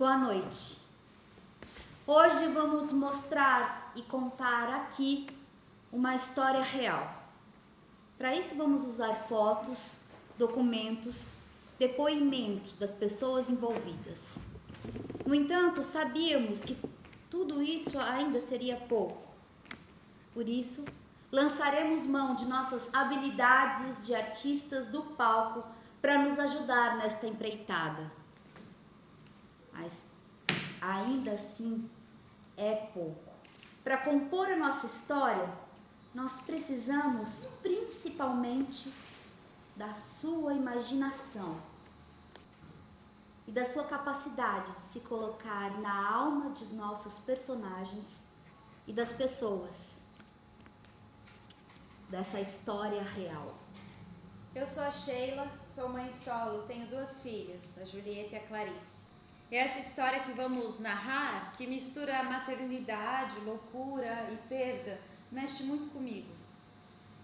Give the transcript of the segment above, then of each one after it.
Boa noite. Hoje vamos mostrar e contar aqui uma história real. Para isso vamos usar fotos, documentos, depoimentos das pessoas envolvidas. No entanto, sabíamos que tudo isso ainda seria pouco. Por isso, lançaremos mão de nossas habilidades de artistas do palco para nos ajudar nesta empreitada. Mas ainda assim é pouco. Para compor a nossa história, nós precisamos principalmente da sua imaginação e da sua capacidade de se colocar na alma dos nossos personagens e das pessoas dessa história real. Eu sou a Sheila, sou mãe solo, tenho 2 filhas, a Julieta e a Clarice. E essa história que vamos narrar, que mistura maternidade, loucura e perda, mexe muito comigo.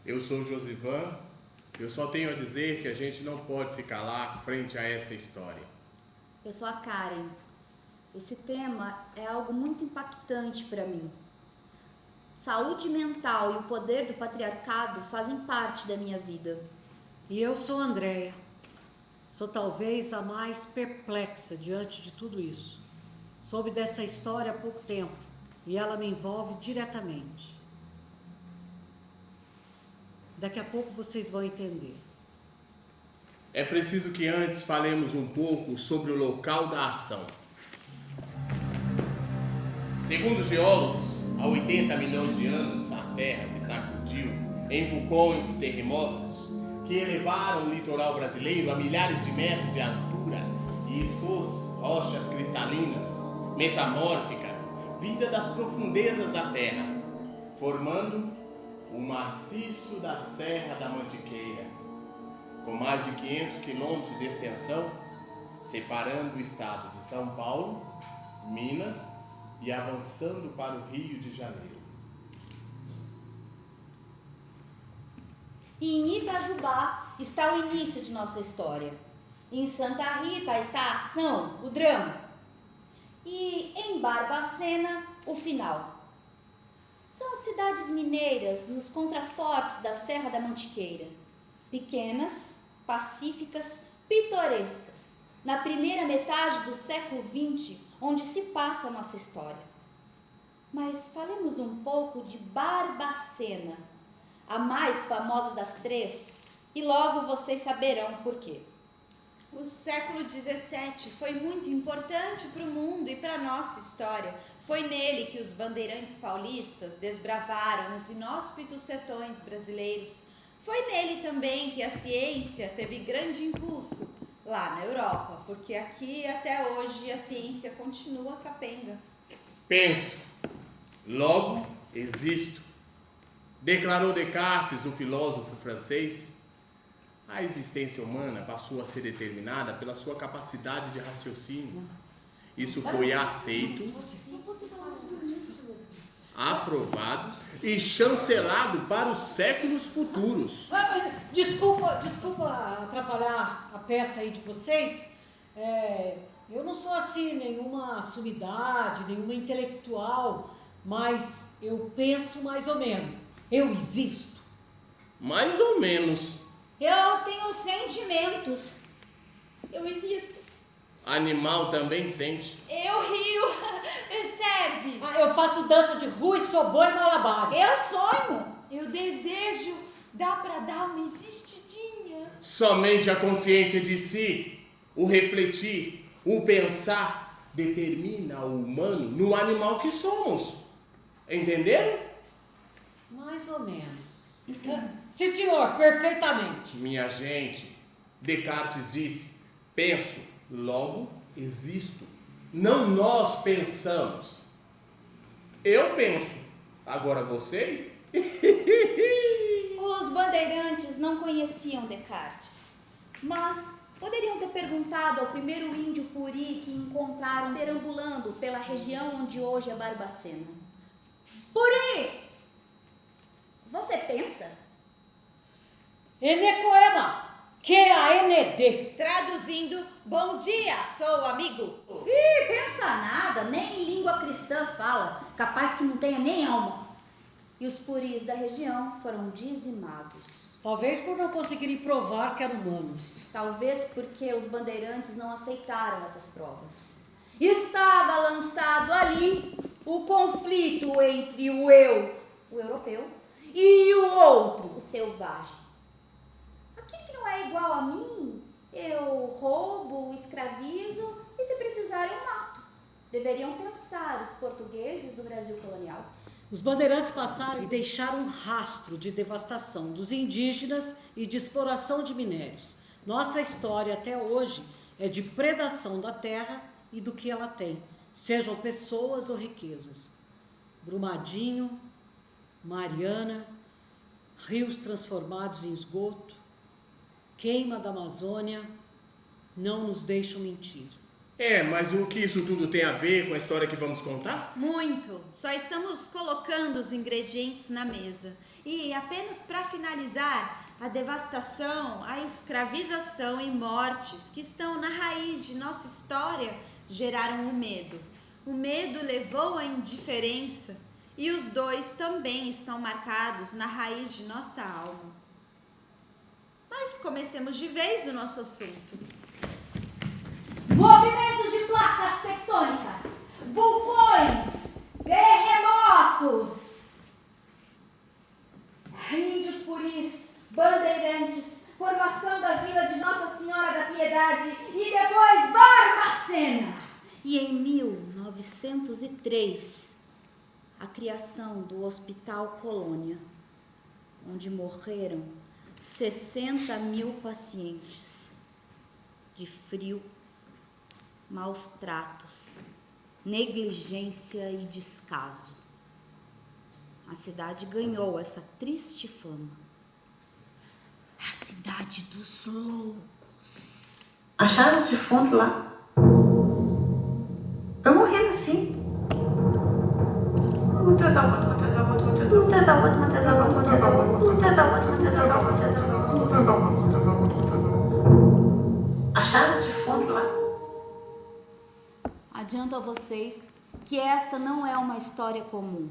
Eu sou o Josivan, eu só tenho a dizer que a gente não pode se calar frente a essa história. Eu sou a Karen. Esse tema é algo muito impactante para mim. Saúde mental e o poder do patriarcado fazem parte da minha vida. E eu sou a Andréia. Sou talvez a mais perplexa diante de tudo isso. Soube dessa história há pouco tempo e ela me envolve diretamente. Daqui a pouco vocês vão entender. É preciso que antes falemos um pouco sobre o local da ação. Segundo os geólogos, há 80 milhões de anos a Terra se sacudiu em vulcões, terremotos, que elevaram o litoral brasileiro a milhares de metros de altura e expôs rochas cristalinas, metamórficas, vida das profundezas da terra, formando o maciço da Serra da Mantiqueira, com mais de 500 quilômetros de extensão, separando o estado de São Paulo, Minas e avançando para o Rio de Janeiro. E em Itajubá está o início de nossa história. Em Santa Rita está a ação, o drama. E em Barbacena, o final. São cidades mineiras nos contrafortes da Serra da Mantiqueira. Pequenas, pacíficas, pitorescas. Na primeira metade do século XX, onde se passa a nossa história. Mas falemos um pouco de Barbacena, a mais famosa das 3, e logo vocês saberão por quê. O século XVII foi muito importante para o mundo e para a nossa história. Foi nele que os bandeirantes paulistas desbravaram os inóspitos sertões brasileiros. Foi nele também que a ciência teve grande impulso lá na Europa, porque aqui até hoje a ciência continua capenga. Penso, logo existo. Declarou Descartes, o filósofo francês. A existência humana passou a ser determinada pela sua capacidade de raciocínio. Isso foi aceito, aprovado e chancelado para os séculos futuros. Desculpa atrapalhar a peça aí de vocês. Eu não sou assim nenhuma sumidade, nenhuma intelectual, mas eu penso mais ou menos. Eu existo. Mais ou menos. Eu tenho sentimentos. Eu existo. Animal também sente. Eu rio. Serve. Eu faço dança de rua e sou boa em malabares. Eu sonho. Eu desejo. Dá para dar uma existidinha. Somente a consciência de si, o refletir, o pensar, determina o humano no animal que somos. Entenderam? Mais ou menos. Sim, senhor, perfeitamente. Minha gente, Descartes disse: penso, logo existo. Não nós pensamos. Eu penso. Agora vocês? Os bandeirantes não conheciam Descartes, mas poderiam ter perguntado ao primeiro índio puri que encontraram perambulando pela região onde hoje é Barbacena. Puri! Você pensa? Enecoema, QAND. Traduzindo, bom dia, sou amigo. Ih, pensa nada, nem em língua cristã fala, capaz que não tenha nem alma. E os puris da região foram dizimados. Talvez por não conseguirem provar que eram humanos. Talvez porque os bandeirantes não aceitaram essas provas. Estava lançado ali o conflito entre o eu, o europeu, e o outro, o selvagem. Aquele que não é igual a mim, eu roubo, escravizo e se precisar eu mato. Deveriam pensar os portugueses do Brasil colonial. Os bandeirantes passaram e deixaram um rastro de devastação dos indígenas e de exploração de minérios. Nossa história até hoje é de predação da terra e do que ela tem, sejam pessoas ou riquezas. Brumadinho, Mariana, rios transformados em esgoto, queima da Amazônia, não nos deixam mentir. Mas o que isso tudo tem a ver com a história que vamos contar? Muito. Só estamos colocando os ingredientes na mesa. E apenas para finalizar, a devastação, a escravização e mortes que estão na raiz de nossa história geraram o medo. O medo levou à indiferença e os dois também estão marcados na raiz de nossa alma. Mas comecemos de vez o nosso assunto. Movimentos de placas tectônicas, vulcões, terremotos, índios puris, bandeirantes, formação da vila de Nossa Senhora da Piedade e depois Barbacena. E em 1903, a criação do Hospital Colônia, onde morreram 60.000 pacientes de frio, maus tratos, negligência e descaso. A cidade ganhou essa triste fama. A cidade dos loucos. Acharam os defuntos lá. Eu morrendo assim. Vamos tratar o outro, vamos tratar o outro, vamos tratar o outro, vamos tratar o outro, vamos tratar o outro, vamos tratar o outro, vamos tratar o outro, vamos tratar o outro, vamos tratar o outro, vamos tratar o outro, vamos tratar o outro. Acharam os defuntos lá. Adianto a vocês que esta não é uma história comum.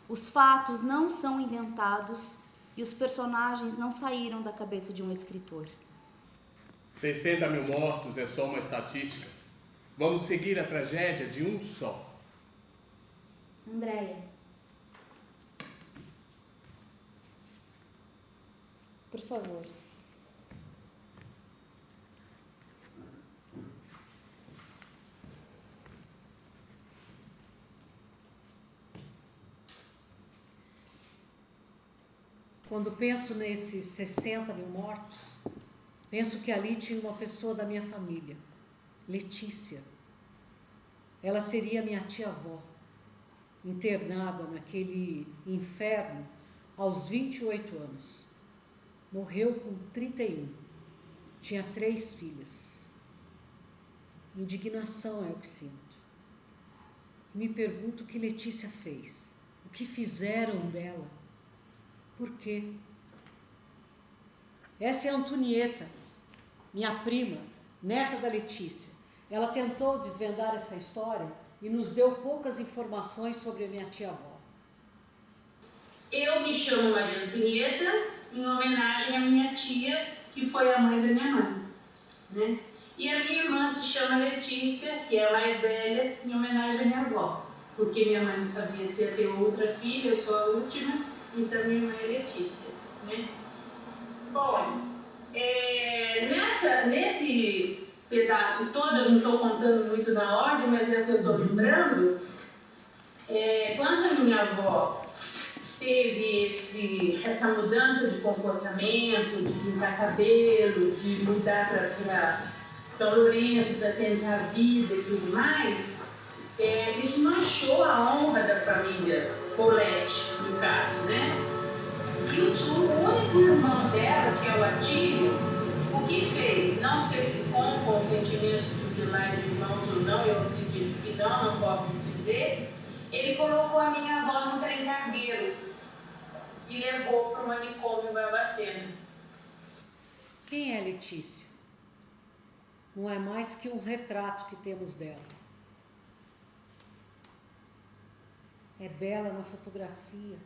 Os fatos não são inventados e os personagens não saíram da cabeça de um escritor. 60.000 mortos é só uma estatística. Vamos seguir a tragédia de um só. Andréia, por favor. Quando penso nesses 60.000 mortos, penso que ali tinha uma pessoa da minha família, Letícia. Ela seria minha tia-avó, internada naquele inferno aos 28 anos. Morreu com 31. Tinha 3 filhas. Indignação é o que sinto. Me pergunto o que Letícia fez, o que fizeram dela. Por quê? Essa é a Antonieta, minha prima, neta da Letícia. Ela tentou desvendar essa história e nos deu poucas informações sobre a minha tia-avó. Eu me chamo Maria Antonieta em homenagem à minha tia, que foi a mãe da minha mãe, né? E a minha irmã se chama Letícia, que é a mais velha, em homenagem à minha avó, porque minha mãe não sabia se ia ter outra filha, eu sou a última. Então, minha irmã é Letícia, né? Bom, nesse pedaço todo, eu não estou contando muito na ordem, mas é o que eu estou lembrando, quando a minha avó teve essa mudança de comportamento, de pintar cabelo, de mudar para São Lourenço, para tentar a vida e tudo mais, isso manchou a honra da família Colete, no caso, né? E o único irmão dela, que é o Atílio, o que fez? Não sei se com o consentimento dos demais irmãos ou não, eu acredito que não posso dizer, ele colocou a minha avó no trem cargueiro e levou para o manicômio em Barbacena. Quem é Letícia? Não é mais que um retrato que temos dela. É bela na fotografia,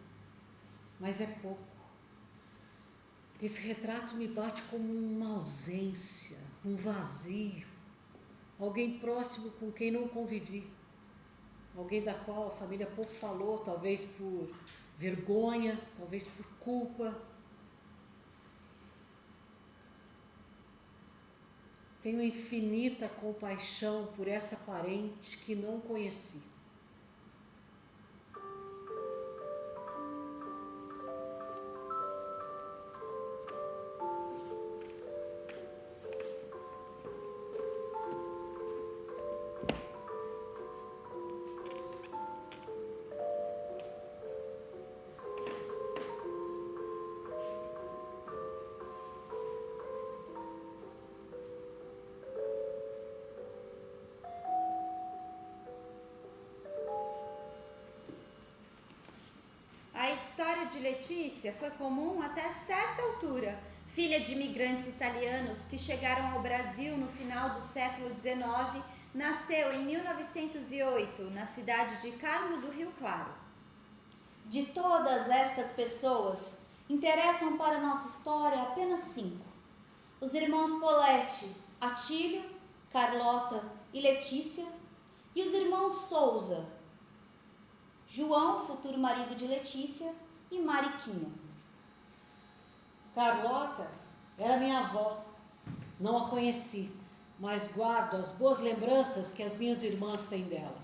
mas é pouco. Esse retrato me bate como uma ausência, um vazio. Alguém próximo com quem não convivi. Alguém da qual a família pouco falou, talvez por vergonha, talvez por culpa. Tenho infinita compaixão por essa parente que não conheci. A história de Letícia foi comum até certa altura. Filha de imigrantes italianos que chegaram ao Brasil no final do século XIX, nasceu em 1908 na cidade de Carmo do Rio Claro. De todas estas pessoas, interessam para nossa história apenas 5. Os irmãos Poletti, Atílio, Carlota e Letícia, e os irmãos Souza, João, futuro marido de Letícia, e Mariquinha. Carlota era minha avó. Não a conheci, mas guardo as boas lembranças que as minhas irmãs têm dela.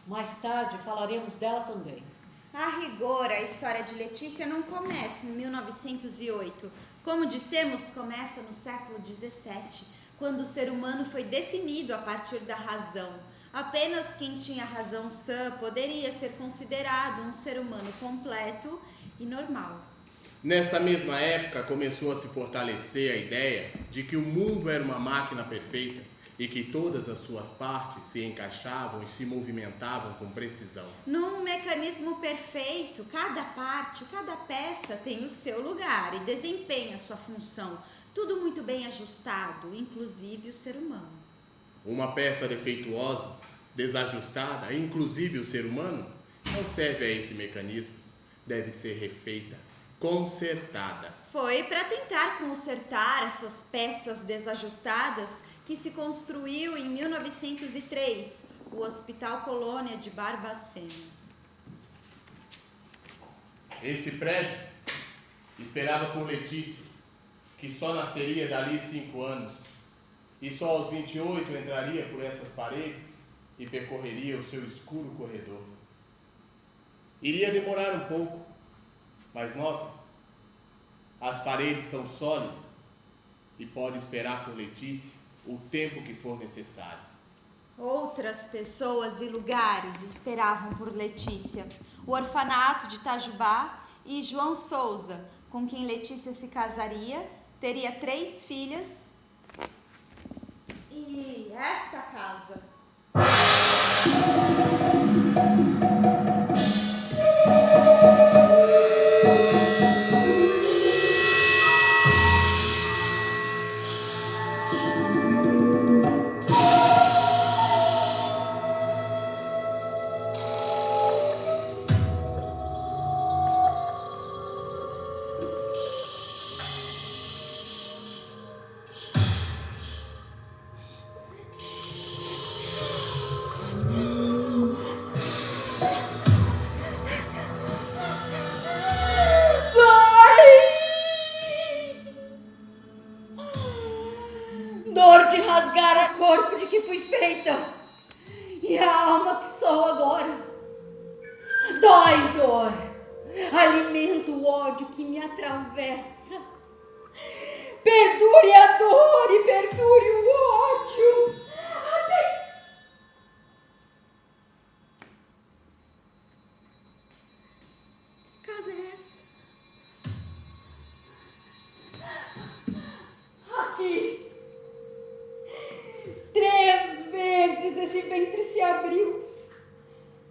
Mais tarde falaremos dela também. A rigor, a história de Letícia não começa em 1908. Como dissemos, começa no século XVII, quando o ser humano foi definido a partir da razão. Apenas quem tinha razão sã poderia ser considerado um ser humano completo e normal. Nesta mesma época começou a se fortalecer a ideia de que o mundo era uma máquina perfeita e que todas as suas partes se encaixavam e se movimentavam com precisão. Num mecanismo perfeito, cada parte, cada peça tem o seu lugar e desempenha sua função. Tudo muito bem ajustado, inclusive o ser humano. Uma peça defeituosa, desajustada, inclusive o ser humano, não serve a esse mecanismo. Deve ser refeita, consertada. Foi para tentar consertar essas peças desajustadas que se construiu em 1903 o Hospital Colônia de Barbacena. Esse prédio esperava por Letícia, que só nasceria dali 5 anos, e só aos 28 entraria por essas paredes e percorreria o seu escuro corredor. Iria demorar um pouco, mas nota, as paredes são sólidas e pode esperar por Letícia o tempo que for necessário. Outras pessoas e lugares esperavam por Letícia. O orfanato de Itajubá e João Souza, com quem Letícia se casaria, teria 3 filhas. E esta casa. Dor de rasgar a corpo de que fui feita, e a alma que sou agora. Dói dor, alimenta o ódio que me atravessa. Perdure a dor e perdure o ódio. Até... Que casa é essa? Aqui. 3 vezes esse ventre se abriu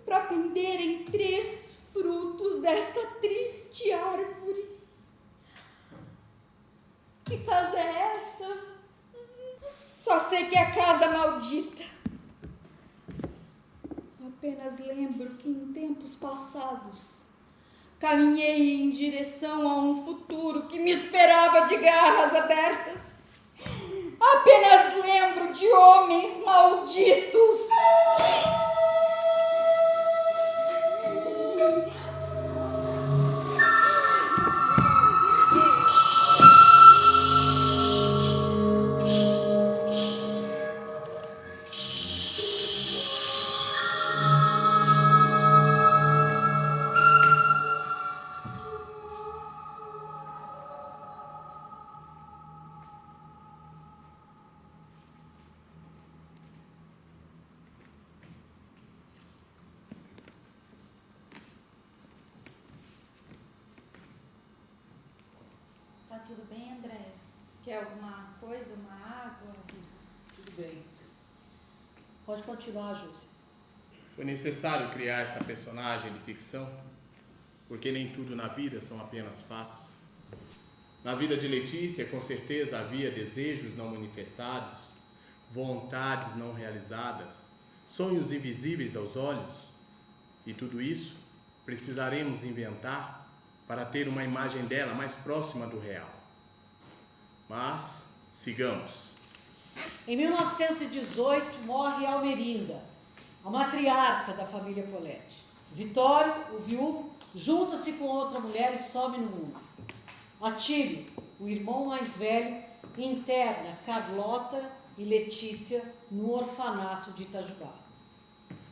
para penderem 3 frutos desta triste árvore. Que casa é essa? Só sei que é a casa maldita. Apenas lembro que em tempos passados caminhei em direção a um futuro que me esperava de garras abertas. Apenas lembro de homens malditos. Tá tudo bem, André? Você quer alguma coisa, uma água? Tudo bem. Pode continuar, Júcia. Foi necessário criar essa personagem de ficção, porque nem tudo na vida são apenas fatos. Na vida de Letícia, com certeza havia desejos não manifestados, vontades não realizadas, sonhos invisíveis aos olhos, e tudo isso precisaremos inventar para ter uma imagem dela mais próxima do real. Mas, sigamos. Em 1918, morre Almerinda, a matriarca da família Poletti. Vitório, o viúvo, junta-se com outra mulher e some no mundo. Atílio, o irmão mais velho, interna Carlota e Letícia no orfanato de Itajubá.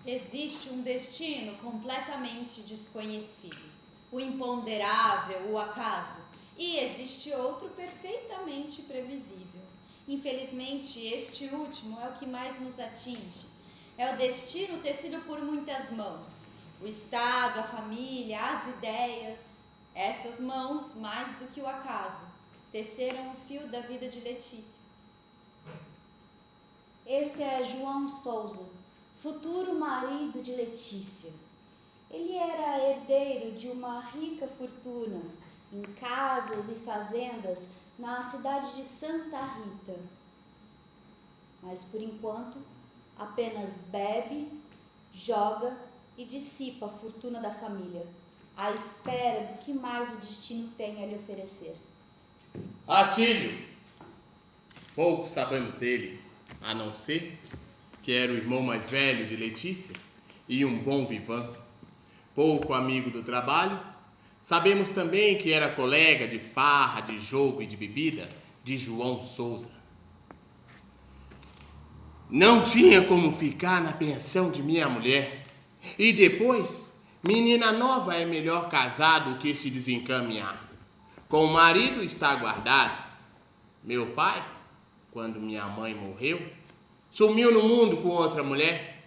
Existe um destino completamente desconhecido, o imponderável, o acaso, e existe outro perfeitamente previsível. Infelizmente, este último é o que mais nos atinge. É o destino tecido por muitas mãos, o Estado, a família, as ideias. Essas mãos, mais do que o acaso, teceram o fio da vida de Letícia. Esse é João Souza, futuro marido de Letícia. Ele era herdeiro de uma rica fortuna em casas e fazendas na cidade de Santa Rita. Mas, por enquanto, apenas bebe, joga e dissipa a fortuna da família, à espera do que mais o destino tem a lhe oferecer. Atílio! Pouco sabemos dele, a não ser que era o irmão mais velho de Letícia e um bom vivan. Pouco amigo do trabalho, sabemos também que era colega de farra, de jogo e de bebida de João Souza. Não tinha como ficar na pensão de minha mulher. E depois, menina nova é melhor casar do que se desencaminhar. Com o marido está guardado. Meu pai, quando minha mãe morreu, sumiu no mundo com outra mulher.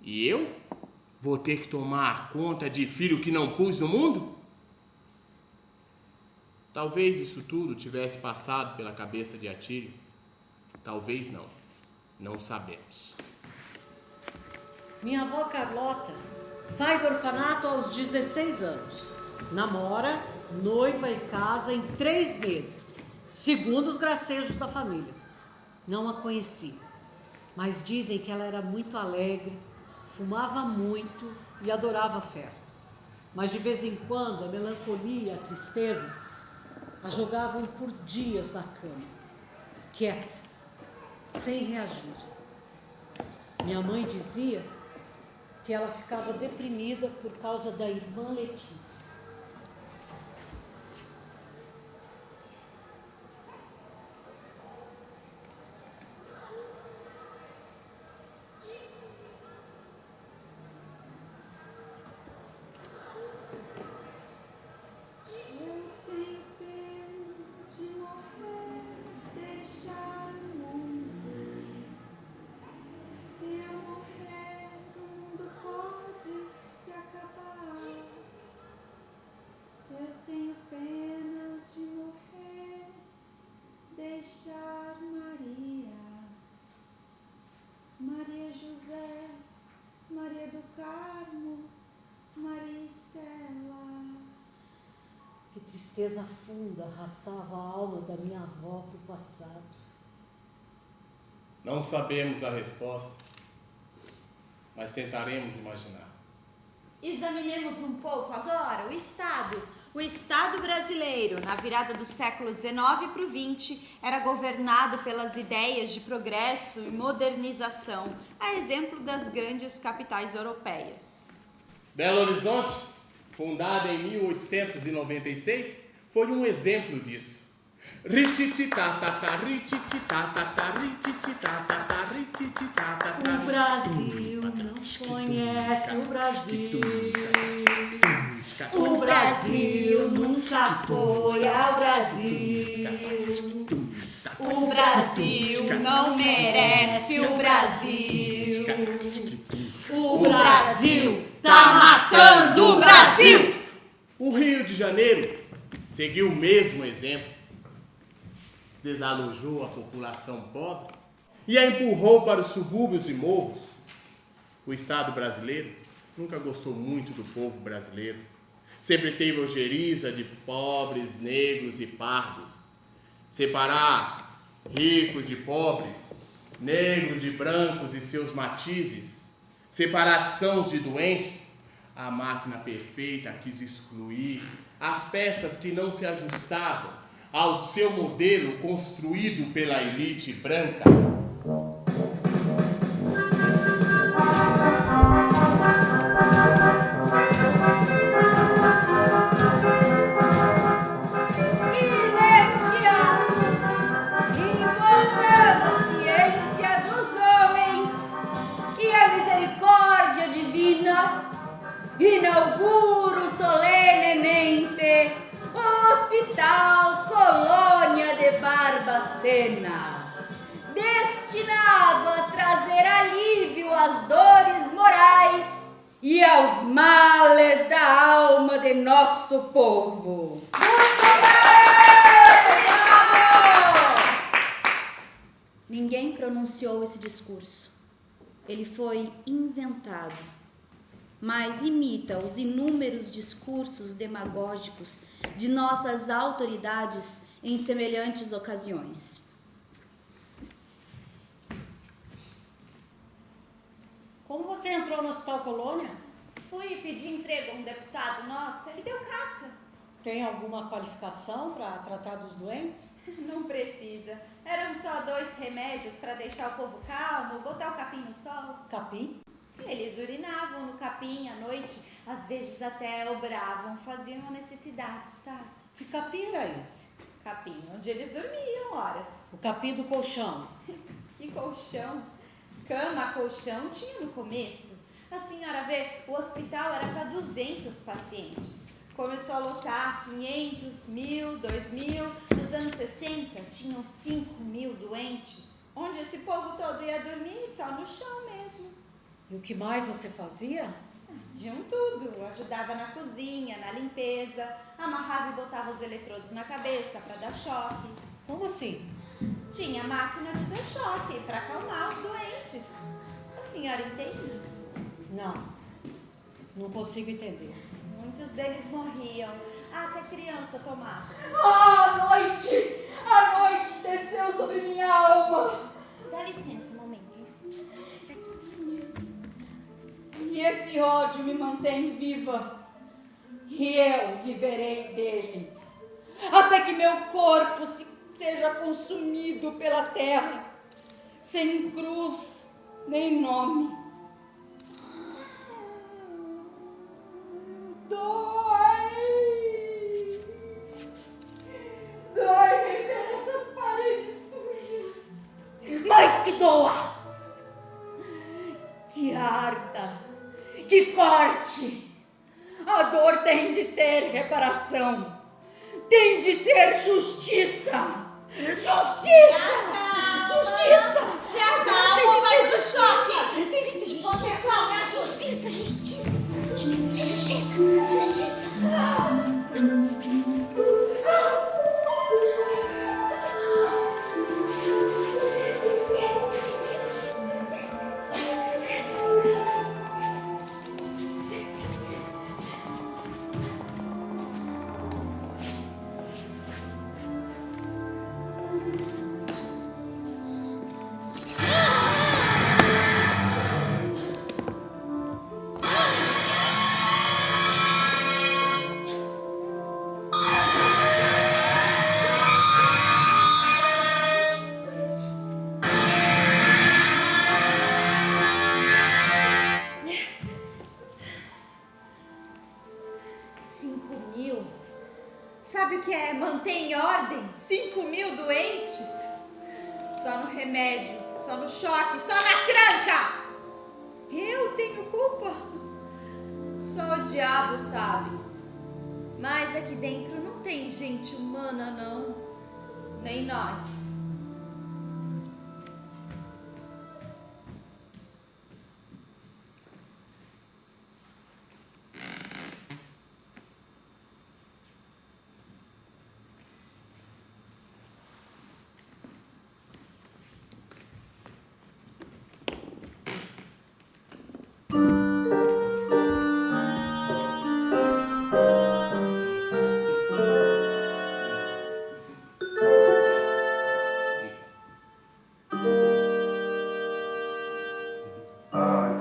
E eu vou ter que tomar conta de filho que não pus no mundo? Talvez isso tudo tivesse passado pela cabeça de Atílio. Talvez não. Não sabemos. Minha avó Carlota sai do orfanato aos 16 anos. Namora, noiva e casa em 3 meses, segundo os gracejos da família. Não a conheci, mas dizem que ela era muito alegre, fumava muito e adorava festas. Mas de vez em quando a melancolia e a tristeza a jogavam por dias na cama, quieta, sem reagir. Minha mãe dizia que ela ficava deprimida por causa da irmã Letícia. tristeza funda arrastava a alma da minha avó para o passado. Não sabemos a resposta, mas tentaremos imaginar. Examinemos um pouco agora o Estado brasileiro, na virada do século XIX para o XX, era governado pelas ideias de progresso e modernização, a exemplo das grandes capitais europeias. Belo Horizonte, fundada em 1896, foi um exemplo disso. O Brasil não conhece o Brasil. O Brasil nunca foi ao Brasil. O Brasil não merece o Brasil. O Brasil tá matando o Brasil. O Rio de Janeiro seguiu o mesmo exemplo. Desalojou a população pobre e a empurrou para os subúrbios e morros. O Estado brasileiro nunca gostou muito do povo brasileiro. Sempre teve ojeriza de pobres, negros e pardos. Separar ricos de pobres, negros de brancos e seus matizes. Separação de doentes. A máquina perfeita quis excluir as peças que não se ajustavam ao seu modelo construído pela elite branca. E neste ato, invocando a ciência dos homens e a misericórdia divina, inauguro solenemente o Hospital Colônia de Barbacena, destinado a trazer alívio às dores morais e aos males da alma de nosso povo. Ninguém pronunciou esse discurso. Ele foi inventado, mas imita os inúmeros discursos demagógicos de nossas autoridades em semelhantes ocasiões. Como você entrou no Hospital Colônia? Fui pedir emprego a um deputado nosso, ele deu carta. Tem alguma qualificação para tratar dos doentes? Não precisa. Eram só 2 remédios para deixar o povo calmo, botar o capim no sol. Capim? Eles urinavam no capim à noite, às vezes até obravam, faziam a necessidade, sabe? Que capim era esse? Capim, onde eles dormiam horas. O capim do colchão. Que colchão? Cama, colchão tinha no começo. A senhora vê, o hospital era para 200 pacientes. Começou a lotar 500, 1.000, 2.000. Nos anos 60, tinham 5.000 doentes. Onde esse povo todo ia dormir? Só no chão mesmo. E o que mais você fazia? De um tudo. Ajudava na cozinha, na limpeza, amarrava e botava os eletrodos na cabeça para dar choque. Como assim? Tinha máquina de dar choque para acalmar os doentes. A senhora entende? Não consigo entender. Muitos deles morriam. Até criança tomava. A noite desceu sobre minha alma. Dá licença um momento. E esse ódio me mantém viva. E eu viverei dele. Até que meu corpo seja consumido pela terra. Sem cruz, nem nome. Dói viver essas paredes sujas. Mas que doa! Que arda! Que corte! A dor tem de ter reparação. Tem de ter justiça! Justiça! Justiça! Se acalma, faz o choque! Tem de ter justiça! Pessoal, me ajuda! Justiça! Justiça! Justiça! manter em ordem 5.000 doentes? Só no remédio, só no choque, só na tranca! Eu tenho culpa? Só o diabo sabe. Mas aqui dentro não tem gente humana, não. Nem nós.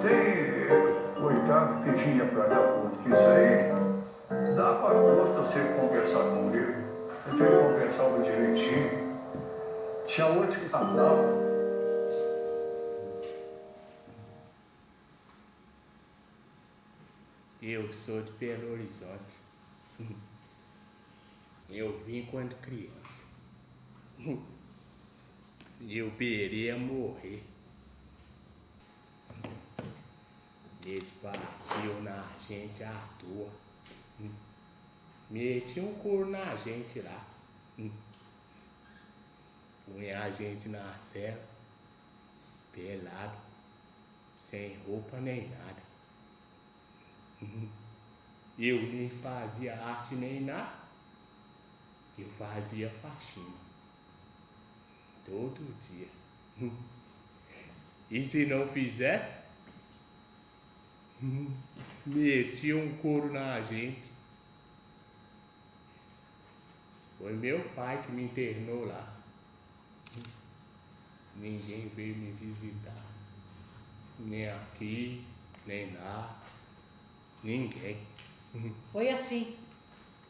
Tem coitado que tinha pra dar pro hospício aí. Dá pra gosto você conversar com ele. Eu tenho que conversar direitinho. Tinha outros que falavam. Eu sou de Belo Horizonte. Eu vim quando criança. Eu queria morrer. Eles batiam na gente à toa. Metiam um couro na gente lá. Punha a gente na cela, pelado, sem roupa nem nada. Eu nem fazia arte nem nada. Eu fazia faxina. Todo dia. E se não fizesse, metia um couro na gente. Foi meu pai que me internou lá. Ninguém veio me visitar. Nem aqui, nem lá. Ninguém. Foi assim,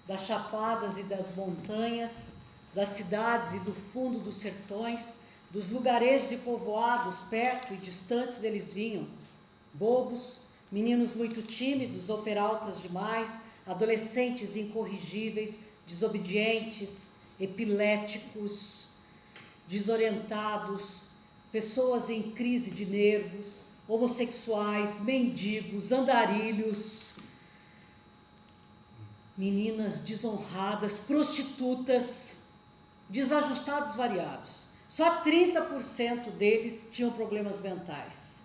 das chapadas e das montanhas, das cidades e do fundo dos sertões, dos lugarejos e povoados, perto e distantes eles vinham. Bobos, meninos muito tímidos ou peraltas demais, adolescentes incorrigíveis, desobedientes, epiléticos, desorientados, pessoas em crise de nervos, homossexuais, mendigos, andarilhos, meninas desonradas, prostitutas, desajustados variados. Só 30% deles tinham problemas mentais.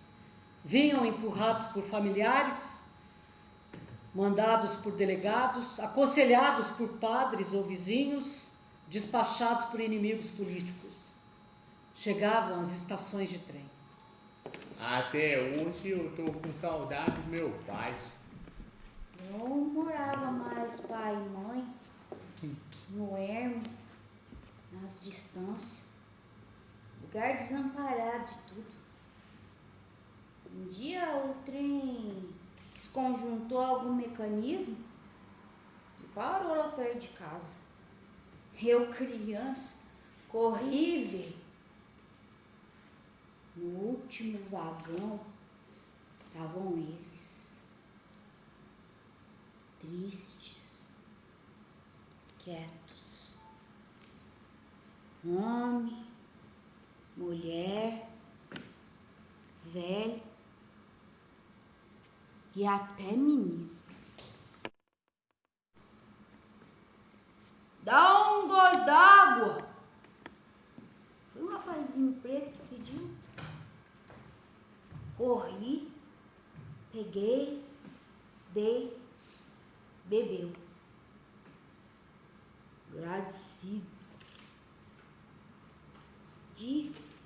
Vinham empurrados por familiares, mandados por delegados, aconselhados por padres ou vizinhos, despachados por inimigos políticos. Chegavam às estações de trem. Até hoje eu tô com saudade do meu pai. Eu morava mais pai e mãe, no ermo, nas distâncias, lugar desamparado de tudo. Um dia o trem desconjuntou algum mecanismo e parou lá perto de casa. Eu, criança, corri ver. No último vagão estavam eles, tristes, quietos. Homem, mulher, velho e até menino. Dá um gole d'água. Foi um rapazinho preto que pediu. Corri, peguei, dei, bebeu. Agradecido. Disse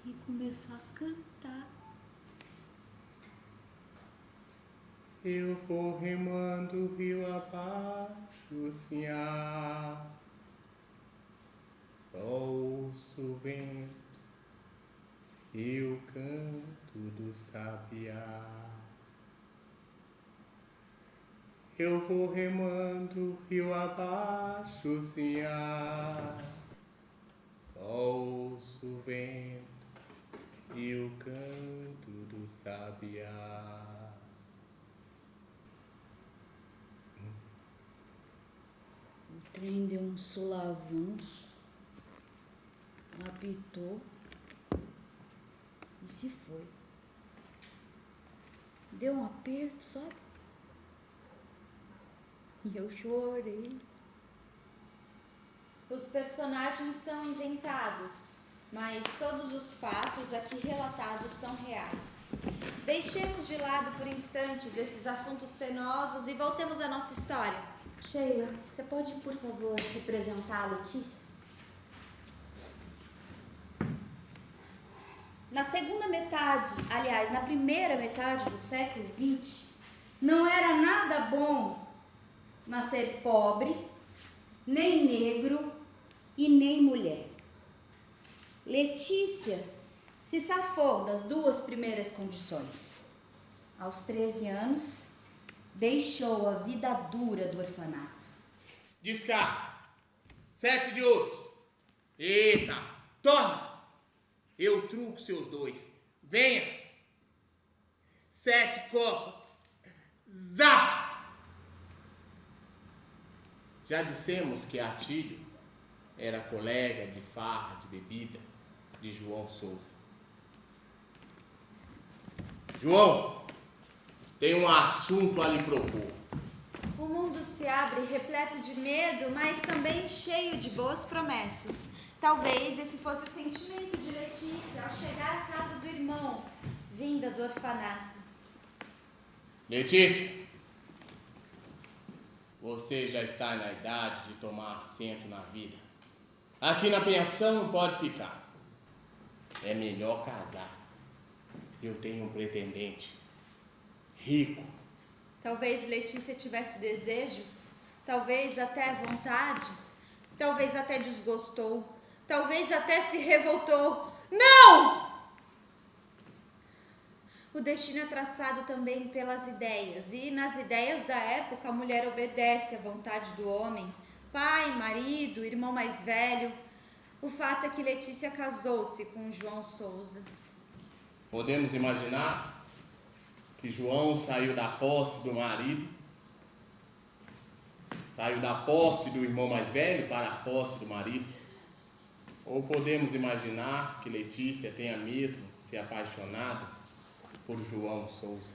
e começou a cantar. Eu vou remando rio abaixo, sinhá. Só ouço o vento e o canto do sabiá. Eu vou remando rio abaixo, sinhá. Só ouço o vento e o canto do sabiá. O prendeu um solavanco, apitou e se foi. Deu um aperto, sabe? E eu chorei. Os personagens são inventados, mas todos os fatos aqui relatados são reais. Deixemos de lado por instantes esses assuntos penosos e voltemos à nossa história. Sheila, você pode, por favor, representar a Letícia? Na segunda metade, aliás, na primeira metade do século XX, não era nada bom nascer pobre, nem negro e nem mulher. Letícia se safou das duas primeiras condições. Aos 13 anos, deixou a vida dura do orfanato. Descarta. 7 de ouros. Eita, torna. Eu truco seus 2. Venha. 7 copos. Zap. Já dissemos que Atílio era colega de farra, de bebida, de João Souza. João, tem um assunto a lhe propor. O mundo se abre repleto de medo, mas também cheio de boas promessas. Talvez esse fosse o sentimento de Letícia ao chegar à casa do irmão, vinda do orfanato. Letícia, você já está na idade de tomar assento na vida. Aqui na pensão não pode ficar. É melhor casar. Eu tenho um pretendente rico. Talvez Letícia tivesse desejos, talvez até vontades, talvez até desgostou, talvez até se revoltou. Não! O destino é traçado também pelas ideias, e nas ideias da época a mulher obedece à vontade do homem, pai, marido, irmão mais velho. O fato é que Letícia casou-se com João Souza. Podemos imaginar que João saiu da posse do marido, saiu da posse do irmão mais velho para a posse do marido. Ou podemos imaginar que Letícia tenha mesmo se apaixonado por João Souza.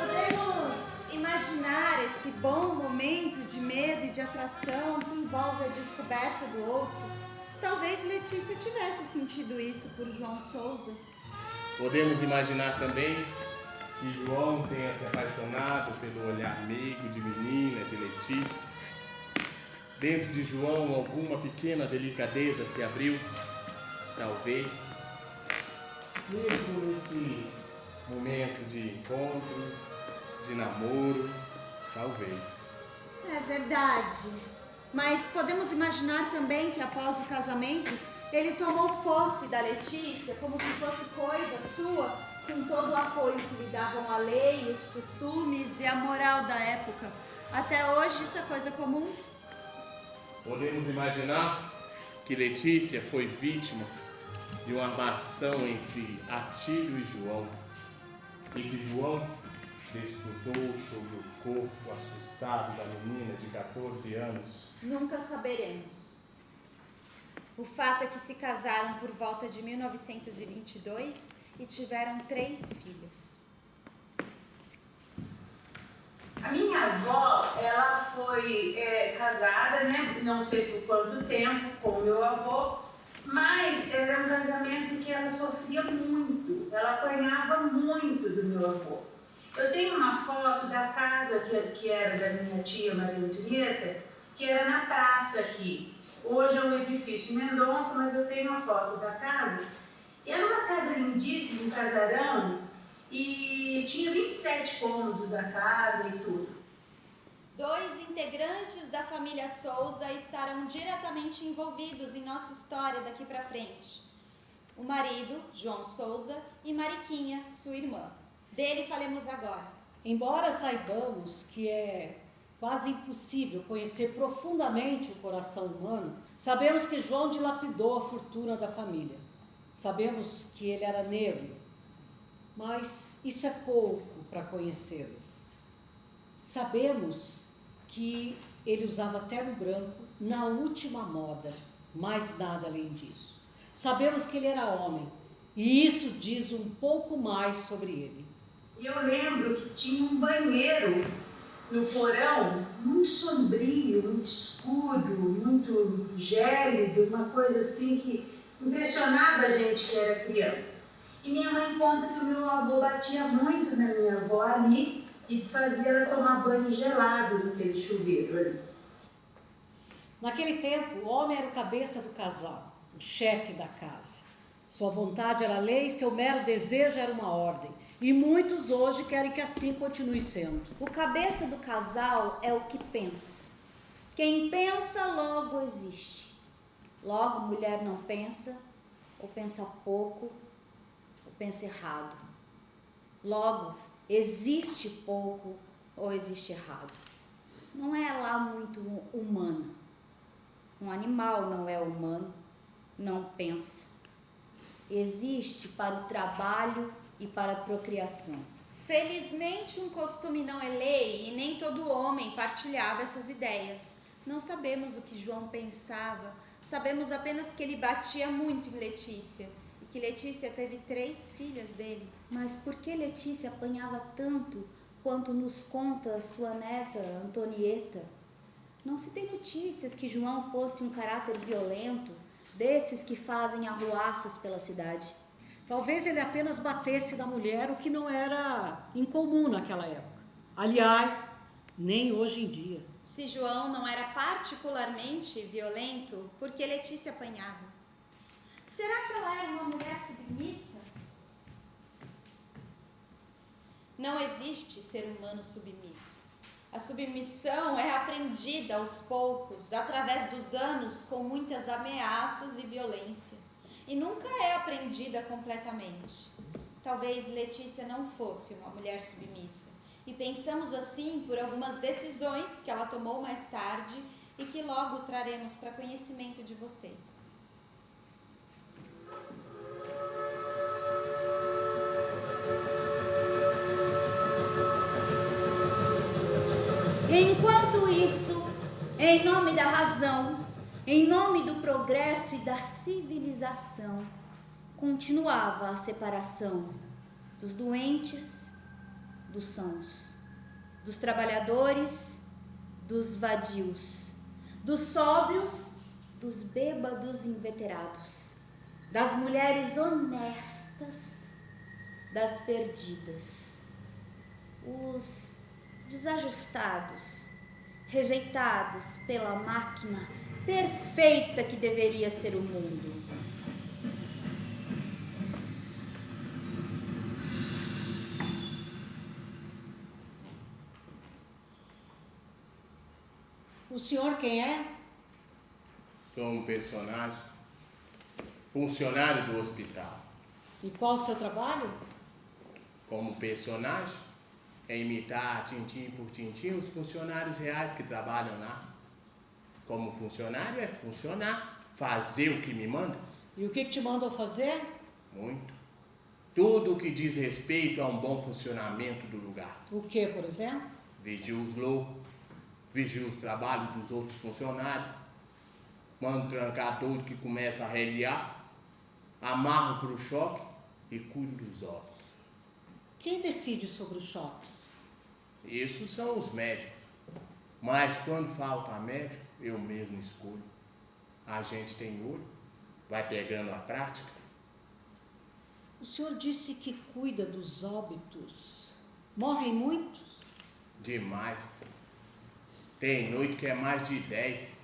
Podemos imaginar esse bom momento de medo e de atração que envolve a descoberta do outro. Talvez Letícia tivesse sentido isso por João Souza. Podemos imaginar também que João tenha se apaixonado pelo olhar meigo de menina de Letícia. Dentro de João alguma pequena delicadeza se abriu. Talvez, mesmo nesse momento de encontro, de namoro, talvez. É verdade. Mas podemos imaginar também que após o casamento, ele tomou posse da Letícia como se fosse coisa sua, com todo o apoio que lhe davam a lei, os costumes e a moral da época. Até hoje isso é coisa comum. Podemos imaginar que Letícia foi vítima de uma armação entre Atílio e João, e que João desfrutou sobre o corpo assustado da menina de 14 anos. Nunca saberemos. O fato é que se casaram por volta de 1922 e tiveram 3 filhas. A minha avó, ela foi casada, né? Não sei por quanto tempo, com o meu avô, mas era um casamento em que ela sofria muito, ela apanhava muito do meu avô. Eu tenho uma foto da casa que era da minha tia Maria Antonieta, que era na praça aqui. Hoje é um edifício Mendonça, mas eu tenho uma foto da casa. E era uma casa lindíssima, um casarão, e tinha 27 cômodos a casa e tudo. 2 integrantes da família Souza estarão diretamente envolvidos em nossa história daqui para frente. O marido, João Souza, e Mariquinha, sua irmã. Dele falemos agora. Embora saibamos que é quase impossível conhecer profundamente o coração humano, sabemos que João dilapidou a fortuna da família. Sabemos que ele era negro, mas isso é pouco para conhecê-lo. Sabemos que ele usava terno branco na última moda, mais nada além disso. Sabemos que ele era homem, e isso diz um pouco mais sobre ele. Eu lembro que tinha um banheiro no porão, muito sombrio, muito escuro, muito gélido, uma coisa assim que impressionava a gente que era criança. E minha mãe conta que o meu avô batia muito na minha avó ali e fazia ela tomar banho gelado naquele chuveiro ali. Naquele tempo, o homem era o cabeça do casal, o chefe da casa. Sua vontade era lei, seu mero desejo era uma ordem. E muitos hoje querem que assim continue sendo. O cabeça do casal é o que pensa. Quem pensa, logo existe. Logo, mulher não pensa, ou pensa pouco, ou pensa errado. Logo, existe pouco ou existe errado. Não é lá muito humano. Um animal não é humano, não pensa. Existe para o trabalho e para a procriação. Felizmente, um costume não é lei e nem todo homem partilhava essas ideias. Não sabemos o que João pensava, sabemos apenas que ele batia muito em Letícia e que Letícia teve 3 filhas dele. Mas por que Letícia apanhava tanto quanto nos conta sua neta Antonieta? Não se tem notícias que João fosse um caráter violento, desses que fazem arruaças pela cidade. Talvez ele apenas batesse na mulher, o que não era incomum naquela época. Aliás, nem hoje em dia. Se João não era particularmente violento, por que Letícia apanhava? Será que ela era uma mulher submissa? Não existe ser humano submisso. A submissão é aprendida aos poucos, através dos anos, com muitas ameaças e violência. E nunca é aprendida completamente. Talvez Letícia não fosse uma mulher submissa. E pensamos assim por algumas decisões que ela tomou mais tarde e que logo traremos para conhecimento de vocês. Enquanto isso, em nome da razão, em nome do progresso e da civilização, continuava a separação dos doentes dos sãos, dos trabalhadores dos vadios, dos sóbrios dos bêbados inveterados, das mulheres honestas das perdidas, os desajustados, rejeitados pela máquina perfeita que deveria ser o mundo. O senhor quem é? Sou um personagem, funcionário do hospital. E qual o seu trabalho? Como personagem, é imitar tintim por tintim os funcionários reais que trabalham lá. Como funcionário é funcionar, fazer o que me manda. E o que te mandam fazer? Muito. Tudo o que diz respeito a um bom funcionamento do lugar. O que, por exemplo? Vigio os loucos, vigio os trabalhos dos outros funcionários, mando trancar doido que começa a reliar, amarro para o choque e cuido dos óbitos. Quem decide sobre os choques? Isso são os médicos. Mas quando falta médico, eu mesmo escolho. A gente tem olho, vai pegando a prática. O senhor disse que cuida dos óbitos. Morrem muitos? Demais. Tem noite que é mais de 10.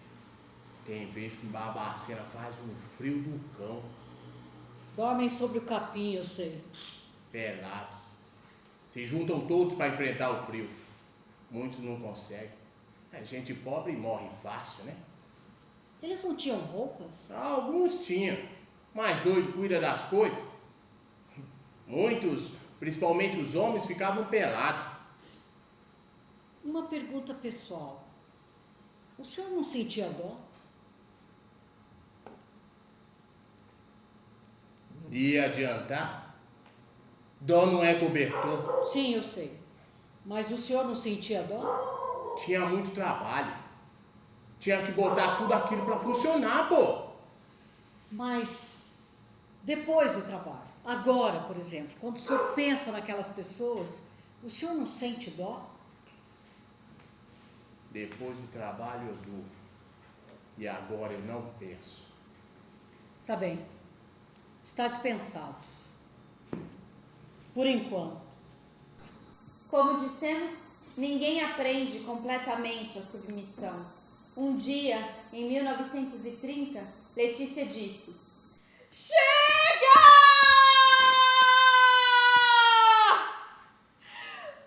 Tem vez que Barbacena faz um frio do cão. Dormem sobre o capim, eu sei. Pelados. Se juntam todos para enfrentar o frio. Muitos não conseguem. A gente pobre morre fácil, né? Eles não tinham roupas? Alguns tinham. Mas doido cuida das coisas. Muitos, principalmente os homens, ficavam pelados. Uma pergunta pessoal. O senhor não sentia dó? Ia adiantar? Dó não é cobertor. Sim, eu sei. Mas o senhor não sentia dó? Tinha muito trabalho. Tinha que botar tudo aquilo pra funcionar, pô. Mas depois do trabalho, agora, por exemplo, quando o senhor pensa naquelas pessoas, o senhor não sente dó? Depois do trabalho eu dou. E agora eu não penso. Está bem. Está dispensado. Por enquanto. Como dissemos, ninguém aprende completamente a submissão. Um dia, em 1930, Letícia disse: Chega!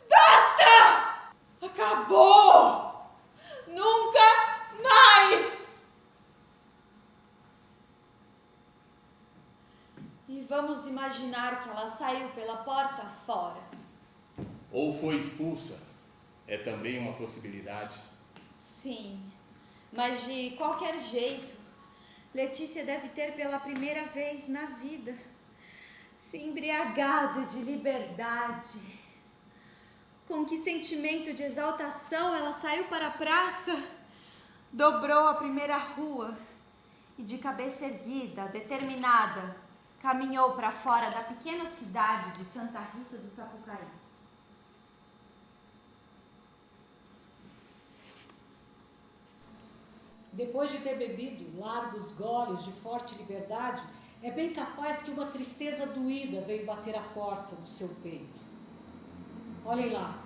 Basta! Acabou! Nunca mais! E vamos imaginar que ela saiu pela porta fora. Ou foi expulsa. É também uma possibilidade. sim, mas de qualquer jeito, Letícia deve ter pela primeira vez na vida se embriagado de liberdade. Com que sentimento de exaltação ela saiu para a praça, dobrou a primeira rua e, de cabeça erguida, determinada, caminhou para fora da pequena cidade de Santa Rita do Sapucaí. Depois de ter bebido largos goles de forte liberdade, é bem capaz que uma tristeza doída veio bater a porta do seu peito. Olhem lá,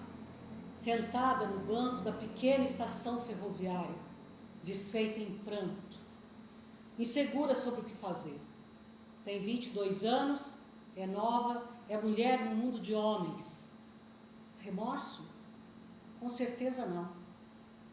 sentada no banco da pequena estação ferroviária, desfeita em pranto, insegura sobre o que fazer. Tem 22 anos, é nova, é mulher no mundo de homens. Remorso? Com certeza não.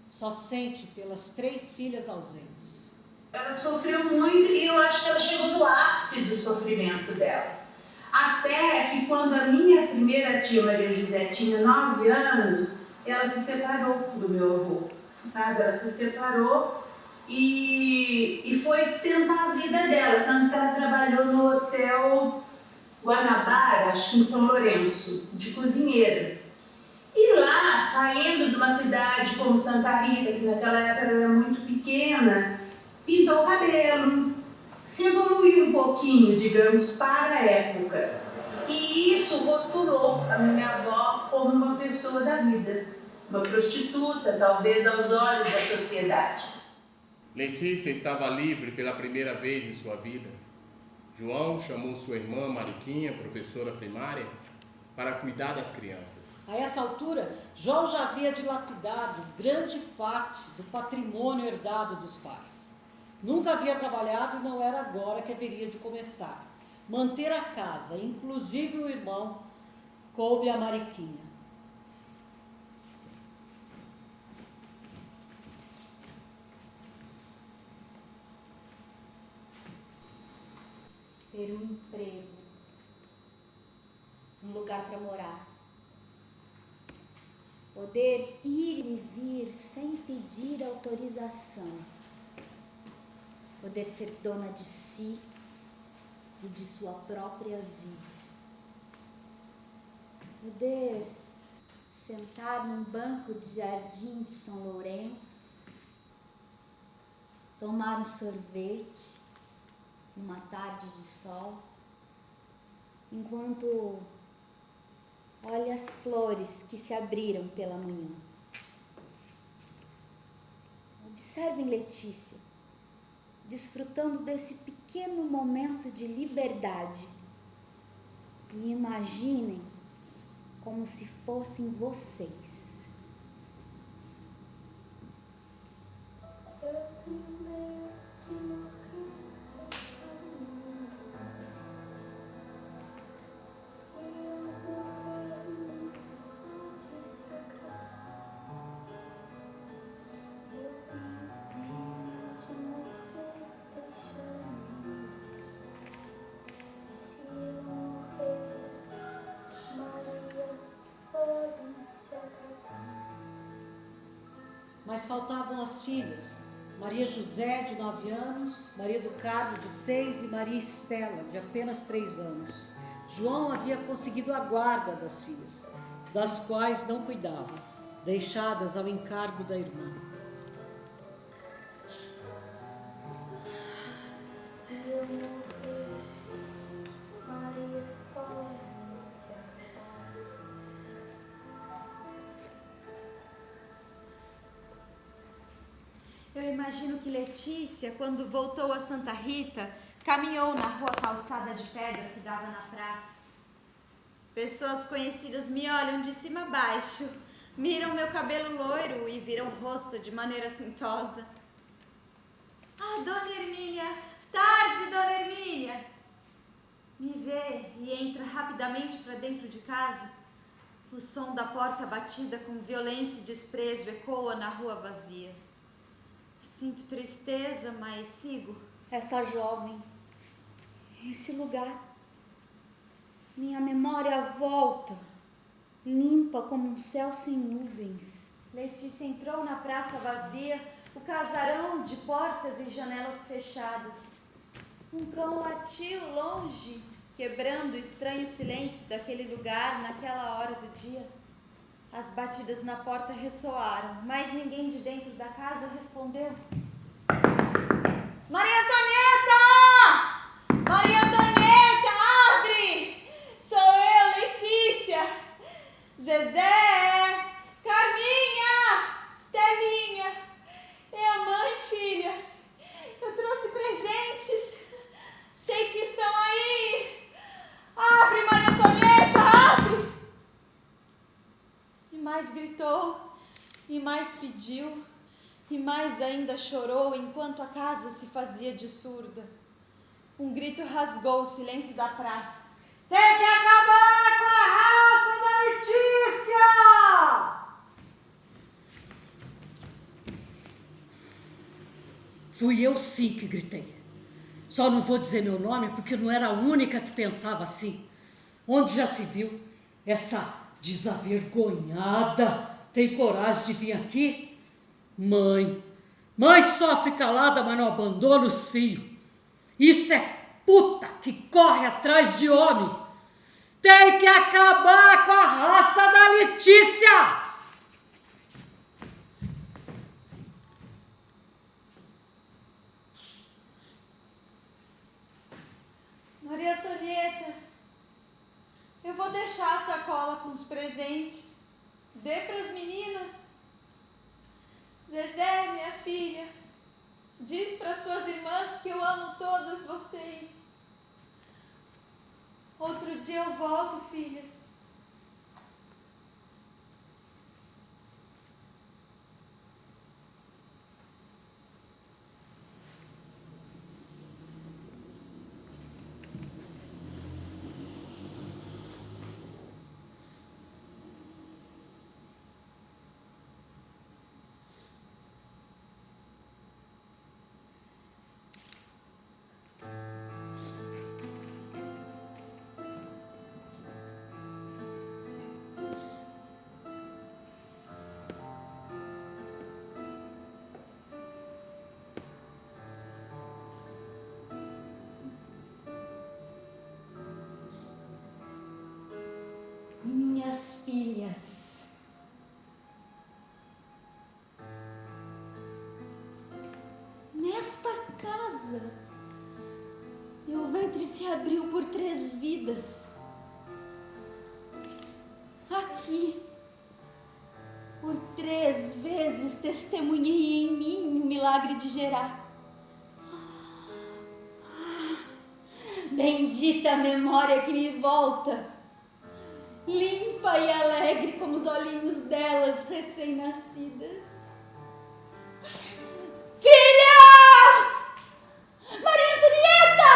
Só sente pelas 3 filhas ausentes. Ela sofreu muito e eu acho que ela chegou no ápice do sofrimento dela. Até que quando a minha primeira tia Maria José tinha 9 anos, ela se separou do meu avô. Sabe? Ela se separou e foi tentar a vida dela. Tanto que ela trabalhou no Hotel Guanabara, acho que em São Lourenço, de cozinheira. E lá, saindo de uma cidade como Santa Rita, que naquela época era muito pequena, pintou o cabelo, se evoluiu um pouquinho, digamos, para a época. E isso rotulou a minha avó como uma pessoa da vida, uma prostituta, talvez aos olhos da sociedade. Letícia estava livre pela primeira vez em sua vida. João chamou sua irmã Mariquinha, professora primária, para cuidar das crianças. A essa altura, João já havia dilapidado grande parte do patrimônio herdado dos pais. Nunca havia trabalhado e não era agora que haveria de começar. Manter a casa, inclusive o irmão, coube a Mariquinha. Ter um emprego, um lugar para morar, poder ir e vir sem pedir autorização, poder ser dona de si e de sua própria vida, poder sentar num banco de jardim de São Lourenço, tomar um sorvete numa tarde de sol, enquanto olha as flores que se abriram pela manhã. Observem Letícia, desfrutando desse pequeno momento de liberdade, e imaginem como se fossem vocês. Eu tenho medo de morrer. mas faltavam as filhas. Maria José, de 9 anos, Maria do Carmo, de 6 e Maria Estela, de apenas 3 anos. João havia conseguido a guarda das filhas, das quais não cuidava, deixadas ao encargo da irmã. Eu imagino que Letícia, quando voltou a Santa Rita, caminhou na rua calçada de pedra que dava na praça. Pessoas conhecidas me olham de cima a baixo, miram meu cabelo loiro e viram o rosto de maneira assintosa. Ah, Dona Hermínia! Tarde, Dona Hermínia! Me vê e entra rapidamente para dentro de casa. O som da porta batida com violência e desprezo ecoa na rua vazia. Sinto tristeza, mas sigo. Essa jovem, esse lugar, minha memória volta, limpa como um céu sem nuvens. Letícia entrou na praça vazia, o casarão de portas e janelas fechadas. Um cão latiu longe, quebrando o estranho silêncio daquele lugar naquela hora do dia. As batidas na porta ressoaram, mas ninguém de dentro da casa respondeu. Maria Antonieta! Maria Antonieta, abre! Sou eu, Letícia! Zezé! Carminha! Estelinha! É a mãe, filhas! Eu trouxe presentes! Sei que estão aí! Abre, Maria Antonieta, abre! E mais gritou, e mais pediu, e mais ainda chorou enquanto a casa se fazia de surda. Um grito rasgou o silêncio da praça. Tem que acabar com a raça da Letícia! Fui eu sim que gritei. Só não vou dizer meu nome porque não era a única que pensava assim. Onde já se viu essa desavergonhada tem coragem de vir aqui? Mãe sofre calada, mas não abandona os filhos. Isso é puta que corre atrás de homem. Tem que acabar com a raça da Letícia! Maria Antonieta, eu vou deixar a sacola com os presentes. Dê para as meninas. Zezé, minha filha, diz para suas irmãs que eu amo todas vocês. Outro dia eu volto, filhas. Minhas filhas, nesta casa, meu ventre se abriu por 3 vidas. Aqui, por 3 vezes testemunhei em mim o milagre de gerar. Bendita a memória que me volta, limpa e alegre como os olhinhos delas recém-nascidas. Filhas! Maria Antonieta!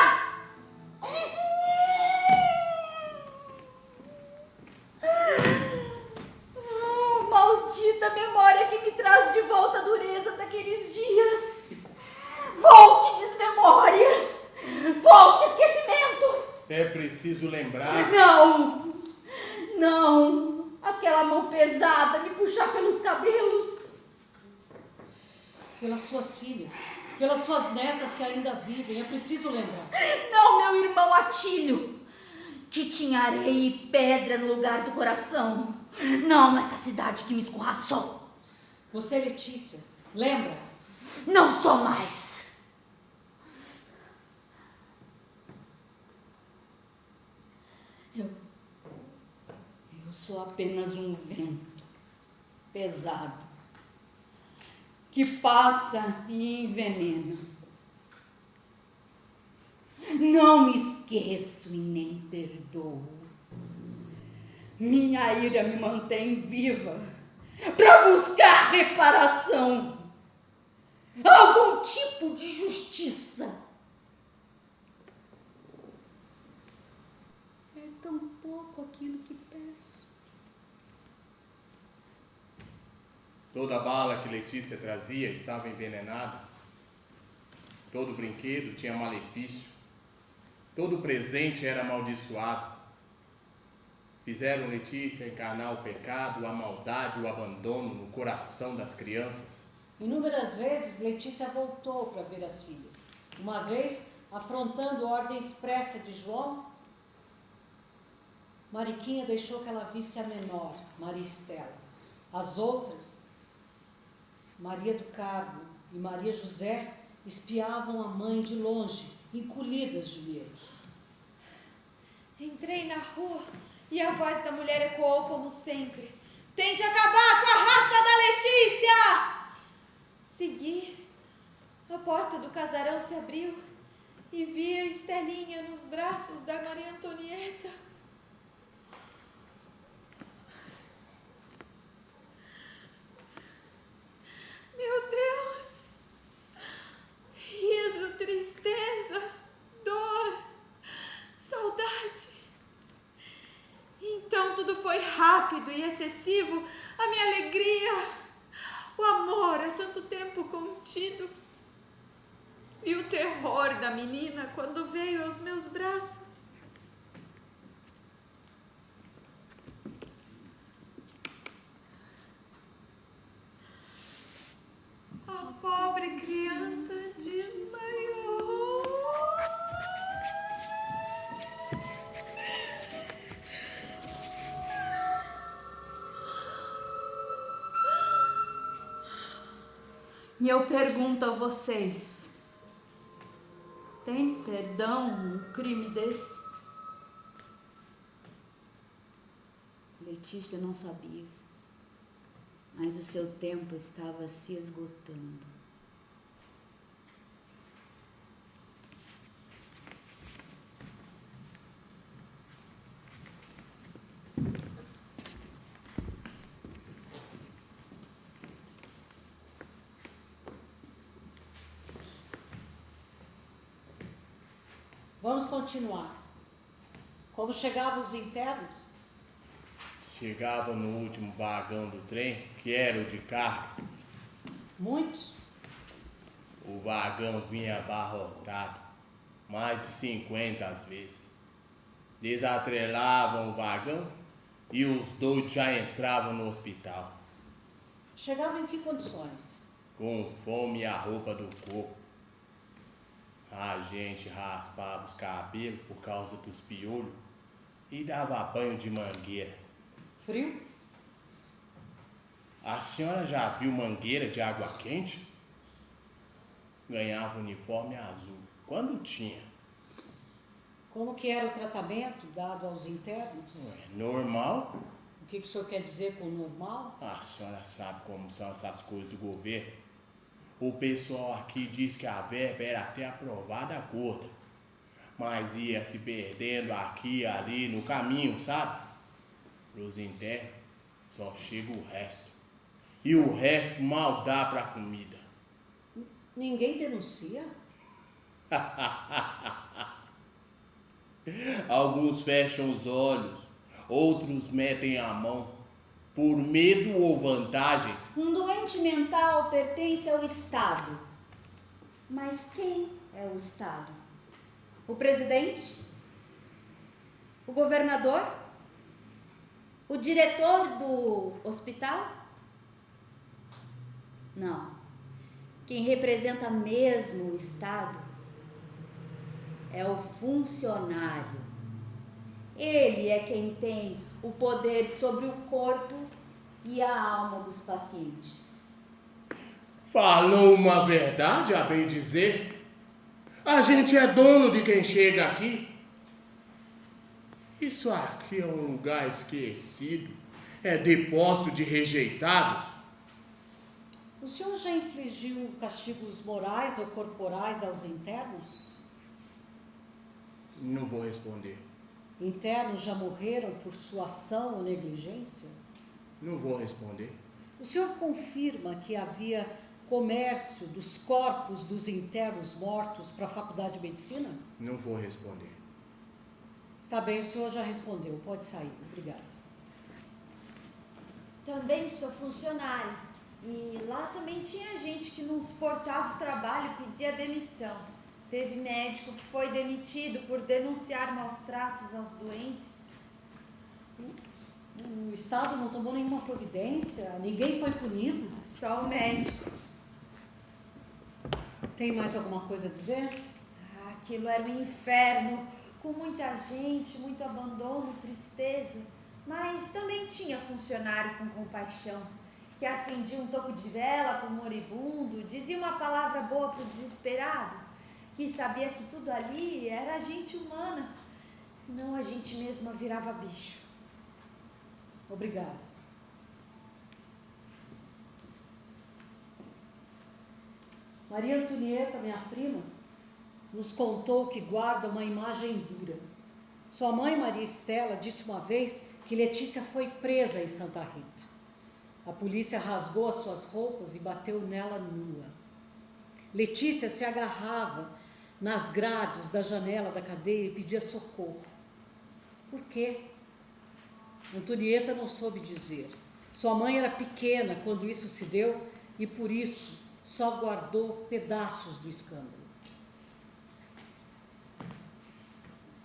Oh, maldita memória que me traz de volta a dureza daqueles dias. Volte, desmemória! Volte, esquecimento! É preciso lembrar. Não, aquela mão pesada me puxar pelos cabelos. pelas suas filhas, pelas suas netas que ainda vivem. É preciso lembrar. Não, meu irmão Atílio, que tinha areia e pedra no lugar do coração. Não, essa cidade que me escorraçou. Você, Letícia, lembra? Não sou mais. Eu sou apenas um vento pesado que passa e envenena. Não esqueço e nem perdoo. Minha ira me mantém viva para buscar reparação, algum tipo de justiça. É tão pouco aquilo que peço. Toda bala que Letícia trazia estava envenenada. Todo brinquedo tinha malefício. Todo presente era amaldiçoado. Fizeram Letícia encarnar o pecado, a maldade, o abandono no coração das crianças. Inúmeras vezes Letícia voltou para ver as filhas. Uma vez, afrontando a ordem expressa de João, Mariquinha deixou que ela visse a menor, Maria Estela. As outras, Maria do Carmo e Maria José, espiavam a mãe de longe, encolhidas de medo. Entrei na rua e a voz da mulher ecoou como sempre. Tente acabar com a raça da Letícia! Segui. A porta do casarão se abriu e vi a Estelinha nos braços da Maria Antonieta. Meu Deus! Riso, tristeza, dor, saudade. Então tudo foi rápido e excessivo. A minha alegria, o amor há tanto tempo contido e o terror da menina quando veio aos meus braços. A pobre criança desmaiou. E eu pergunto a vocês, tem perdão um crime desse? Letícia não sabia, mas o seu tempo estava se esgotando. Vamos continuar. Como chegavam os internos? Chegava no último vagão do trem, que era o de carga. Muitos? O vagão vinha abarrotado, mais de 50 às vezes. Desatrelavam o vagão e os doidos já entravam no hospital, Chegavam em que condições? com fome e a roupa do corpo. A gente raspava os cabelos por causa dos piolhos e dava banho de mangueira. Frio? A senhora já viu mangueira de água quente? Ganhava uniforme azul, quando tinha. Como que era o tratamento dado aos internos? Normal? O que o senhor quer dizer com normal? A senhora sabe como são essas coisas do governo. O pessoal aqui diz que a verba era até aprovada a gorda, mas ia se perdendo aqui e ali no caminho, sabe? Pros internos só chega o resto. E o resto mal dá pra comida. Ninguém denuncia? Alguns fecham os olhos, outros metem a mão. Por medo ou vantagem, Um doente mental pertence ao Estado. Mas quem é o Estado? O presidente? O governador? O diretor do hospital? Não. Quem representa mesmo o Estado é o funcionário. Ele é quem tem o poder sobre o corpo e a alma dos pacientes. Falou uma verdade, a bem dizer. A gente é dono de quem chega aqui. Isso aqui é um lugar esquecido. É depósito de rejeitados. O senhor já infligiu castigos morais ou corporais aos internos? Não vou responder. Internos já morreram por sua ação ou negligência? Não vou responder. O senhor confirma que havia comércio dos corpos dos internos mortos para a Faculdade de Medicina? Não vou responder. Está bem, o senhor já respondeu. Pode sair. Obrigada. Também sou funcionária. E lá também tinha gente que não suportava o trabalho e pedia demissão. Teve médico que foi demitido por denunciar maus tratos aos doentes. O Estado não tomou nenhuma providência? Ninguém foi punido? Só o médico. Tem mais alguma coisa a dizer? Aquilo era um inferno, com muita gente, muito abandono, tristeza. Mas também tinha funcionário com compaixão, que acendia um toco de vela para o moribundo, dizia uma palavra boa para o desesperado, que sabia que tudo ali era gente humana, senão a gente mesma virava bicho. Obrigada. Maria Antonieta, minha prima, nos contou que guarda uma imagem dura. Sua mãe, Maria Estela, disse uma vez que Letícia foi presa em Santa Rita. A polícia rasgou as suas roupas e bateu nela nua. Letícia se agarrava nas grades da janela da cadeia e pedia socorro. Por quê? Antonieta não soube dizer. Sua mãe era pequena quando isso se deu e por isso só guardou pedaços do escândalo.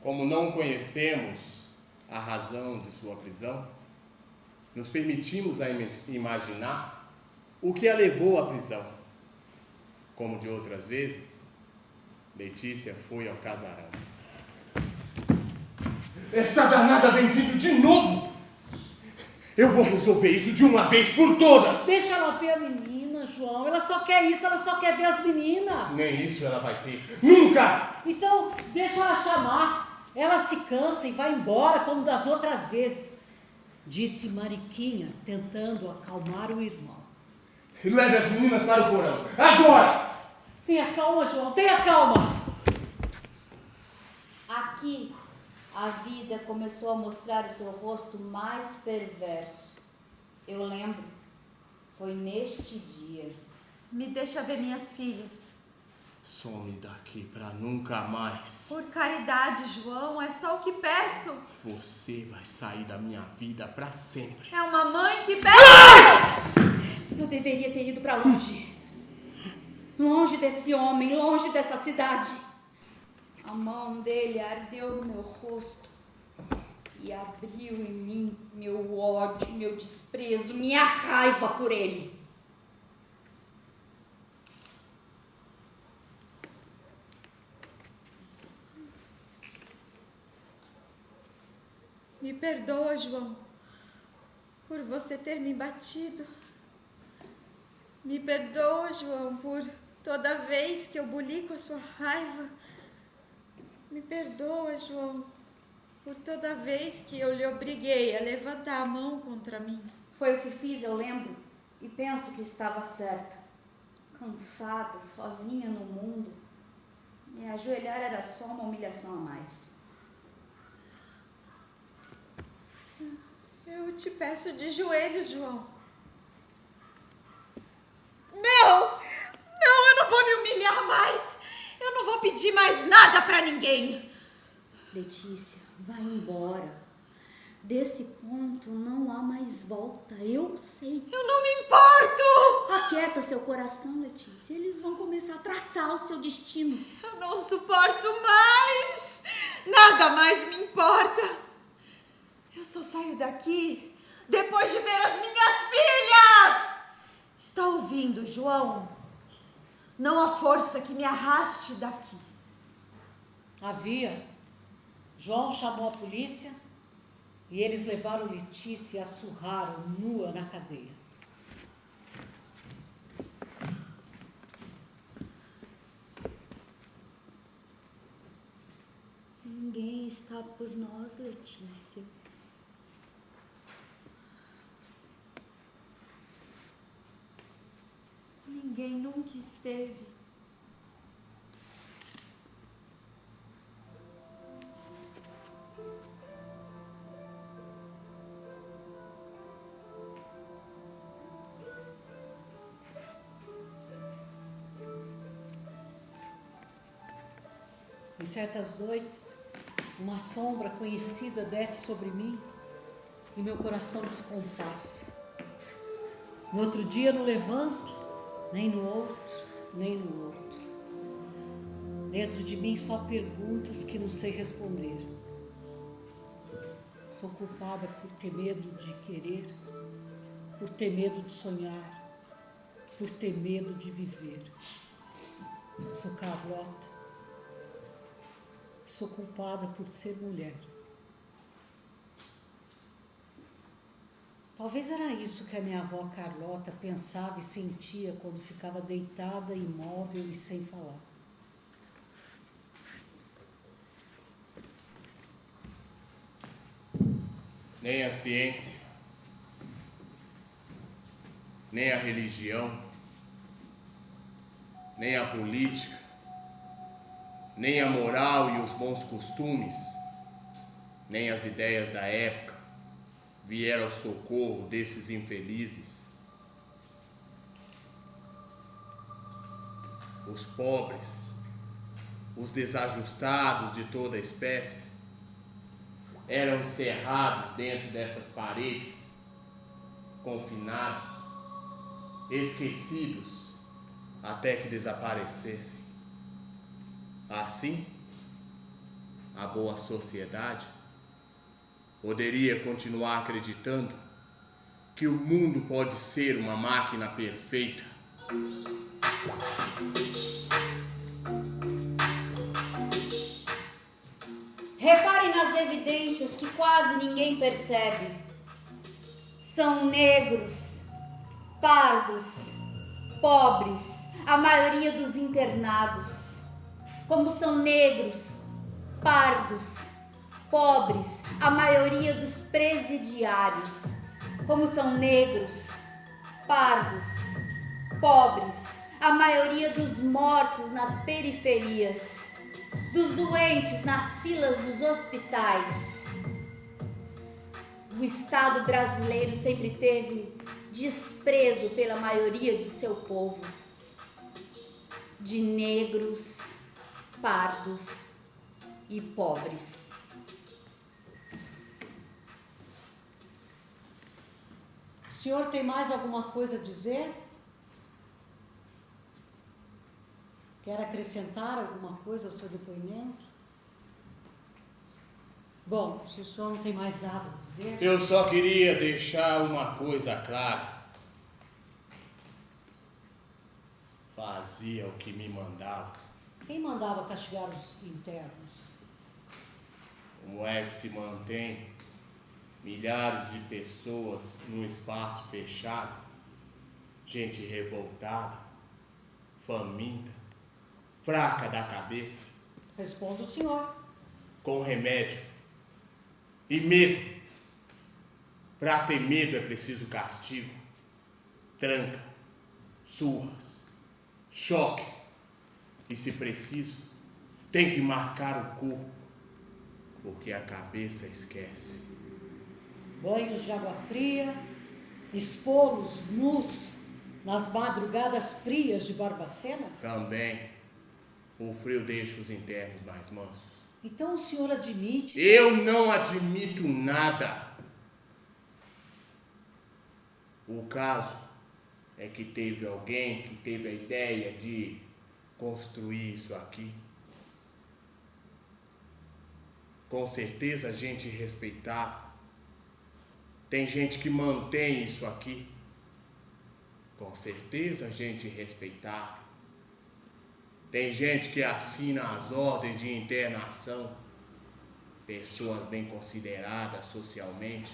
Como não conhecemos a razão de sua prisão, nos permitimos a imaginar o que a levou à prisão. Como de outras vezes, Letícia foi ao casarão. Essa danada vem vindo de novo! Eu vou resolver isso de uma vez por todas! Deixa ela ver a menina, João. Ela só quer isso, ela só quer ver as meninas. Nem isso ela vai ter. Nunca! Então, deixa ela chamar. Ela se cansa e vai embora como das outras vezes. Disse Mariquinha, tentando acalmar o irmão. Leve as meninas para o porão. Agora! Tenha calma, João, tenha calma. Aqui, a vida começou a mostrar o seu rosto mais perverso. Eu lembro, foi neste dia. Me deixa ver minhas filhas. Some daqui pra nunca mais. Por caridade, João, é só o que peço. Você vai sair da minha vida pra sempre. É uma mãe que pede. Eu deveria ter ido para longe. Longe desse homem, longe dessa cidade. A mão dele ardeu no meu rosto e abriu em mim meu ódio, meu desprezo, minha raiva por ele. Me perdoa, João, por você ter me batido. Me perdoa, João, por toda vez que eu bulico a sua raiva. Me perdoa, João, por toda vez que eu lhe obriguei a levantar a mão contra mim. Foi o que fiz, eu lembro, e penso que estava certa. Cansada, sozinha no mundo, me ajoelhar era só uma humilhação a mais. Eu te peço de joelhos, João. Não, eu não vou me humilhar mais. Eu não vou pedir mais nada pra ninguém. Letícia, vai embora. Desse ponto não há mais volta, eu sei. Eu não me importo. Aquieta seu coração, Letícia. Eles vão começar a traçar o seu destino. Eu não suporto mais. Nada mais me importa. Eu só saio daqui depois de ver as minhas filhas. Está ouvindo, João? não há força que me arraste daqui. Havia. João chamou a polícia e eles levaram Letícia e a surraram nua na cadeia. Ninguém está por nós, Letícia. Ninguém nunca esteve. Em certas noites, uma sombra conhecida desce sobre mim e meu coração descompassa. No outro dia não levanto, nem no outro, nem no outro. Dentro de mim só perguntas que não sei responder. Sou culpada por ter medo de querer, por ter medo de sonhar, por ter medo de viver. Sou Carlota. Sou culpada por ser mulher. Talvez era isso que a minha avó Carlota pensava e sentia quando ficava deitada, imóvel e sem falar. Nem a ciência, nem a religião, nem a política, nem a moral e os bons costumes, nem as ideias da época vieram ao socorro desses infelizes. Os pobres, os desajustados de toda a espécie, eram encerrados dentro dessas paredes, confinados, esquecidos, até que desaparecessem. Assim, a boa sociedade poderia continuar acreditando que o mundo pode ser uma máquina perfeita. Reparem nas evidências que quase ninguém percebe. São negros, pardos, pobres, a maioria dos internados. Como são negros, pardos, pobres, a maioria dos presidiários. Como são negros, pardos, pobres, a maioria dos mortos nas periferias, dos doentes nas filas dos hospitais. O Estado brasileiro sempre teve desprezo pela maioria do seu povo, de negros, pardos e pobres. O senhor tem mais alguma coisa a dizer? Quer acrescentar alguma coisa ao seu depoimento? Bom, se o senhor não tem mais nada a dizer... Eu só queria deixar uma coisa clara. Fazia o que me mandava. Quem mandava castigar os internos? Como é que se mantém milhares de pessoas num espaço fechado? Gente revoltada, faminta, fraca da cabeça. Responda o senhor. Com remédio e medo. Para ter medo é preciso castigo, tranca, surras, choque e, se preciso, tem que marcar o corpo, porque a cabeça esquece. Banhos de água fria, expô-los nus nas madrugadas frias de Barbacena? Também o frio deixa os internos mais mansos. Então o senhor admite... Eu não admito nada. O caso é que teve alguém que teve a ideia de construir isso aqui. Com certeza gente respeitável. Tem gente que mantém isso aqui. Com certeza gente respeitável. Tem gente que assina as ordens de internação, pessoas bem consideradas socialmente.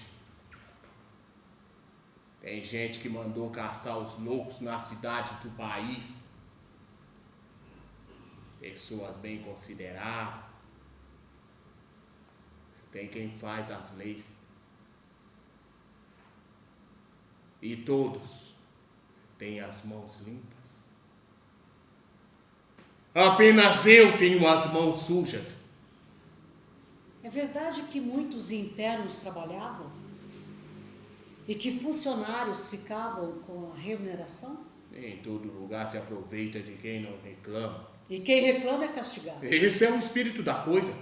Tem gente que mandou caçar os loucos nas cidades do país, pessoas bem consideradas. Tem quem faz as leis. E todos têm as mãos limpas. Apenas eu tenho as mãos sujas. É verdade que muitos internos trabalhavam? E que funcionários ficavam com a remuneração? Em todo lugar se aproveita de quem não reclama. E quem reclama é castigado. Esse é o espírito da coisa.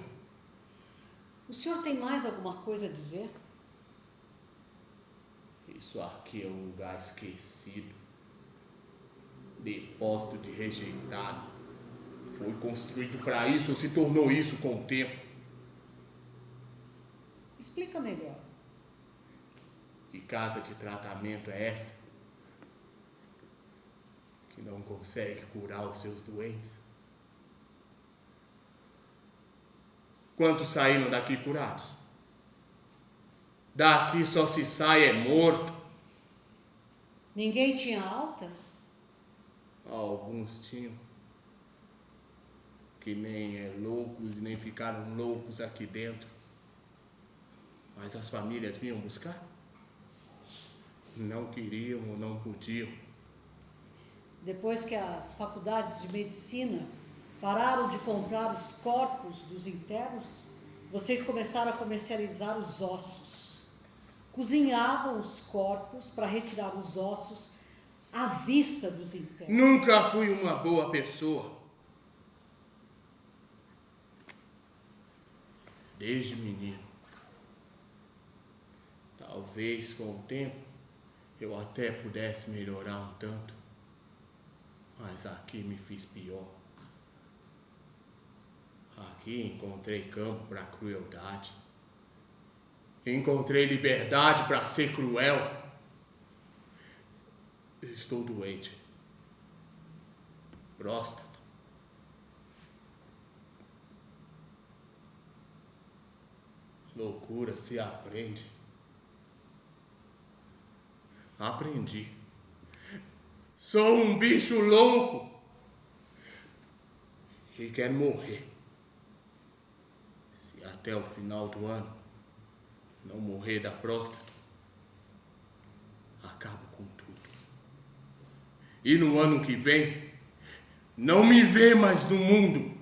O senhor tem mais alguma coisa a dizer? Isso aqui é um lugar esquecido, depósito de rejeitado. Foi construído para isso ou se tornou isso com o tempo? Explica melhor. Que casa de tratamento é essa? Que não consegue curar os seus doentes? Quantos saíram daqui curados? Daqui só se sai morto. Ninguém tinha alta? Alguns tinham. Que nem loucos e nem ficaram loucos aqui dentro. Mas as famílias vinham buscar? Não queriam ou não podiam. Depois que as faculdades de medicina pararam de comprar os corpos dos internos, vocês começaram a comercializar os ossos. Cozinhavam os corpos para retirar os ossos à vista dos internos. Nunca fui uma boa pessoa. Desde menino. Talvez com o tempo eu até pudesse melhorar um tanto. Mas aqui me fiz pior. Aqui encontrei campo para crueldade. Encontrei liberdade para ser cruel. Eu estou doente. Próstata. Loucura se aprende. Aprendi. Sou um bicho louco. E quero morrer. Se até o final do ano não morrer da próstata, acabo com tudo. E no ano que vem, não me vê mais no mundo.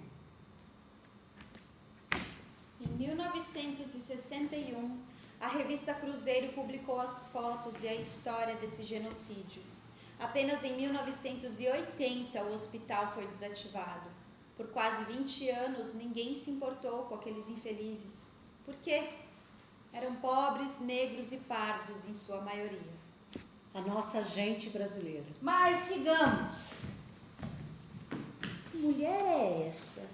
Em 1961, a revista Cruzeiro publicou as fotos e a história desse genocídio. Apenas em 1980 o hospital foi desativado. Por quase 20 anos ninguém se importou com aqueles infelizes. Por quê? Eram pobres, negros e pardos em sua maioria. A nossa gente brasileira. Mas sigamos. Que mulher é essa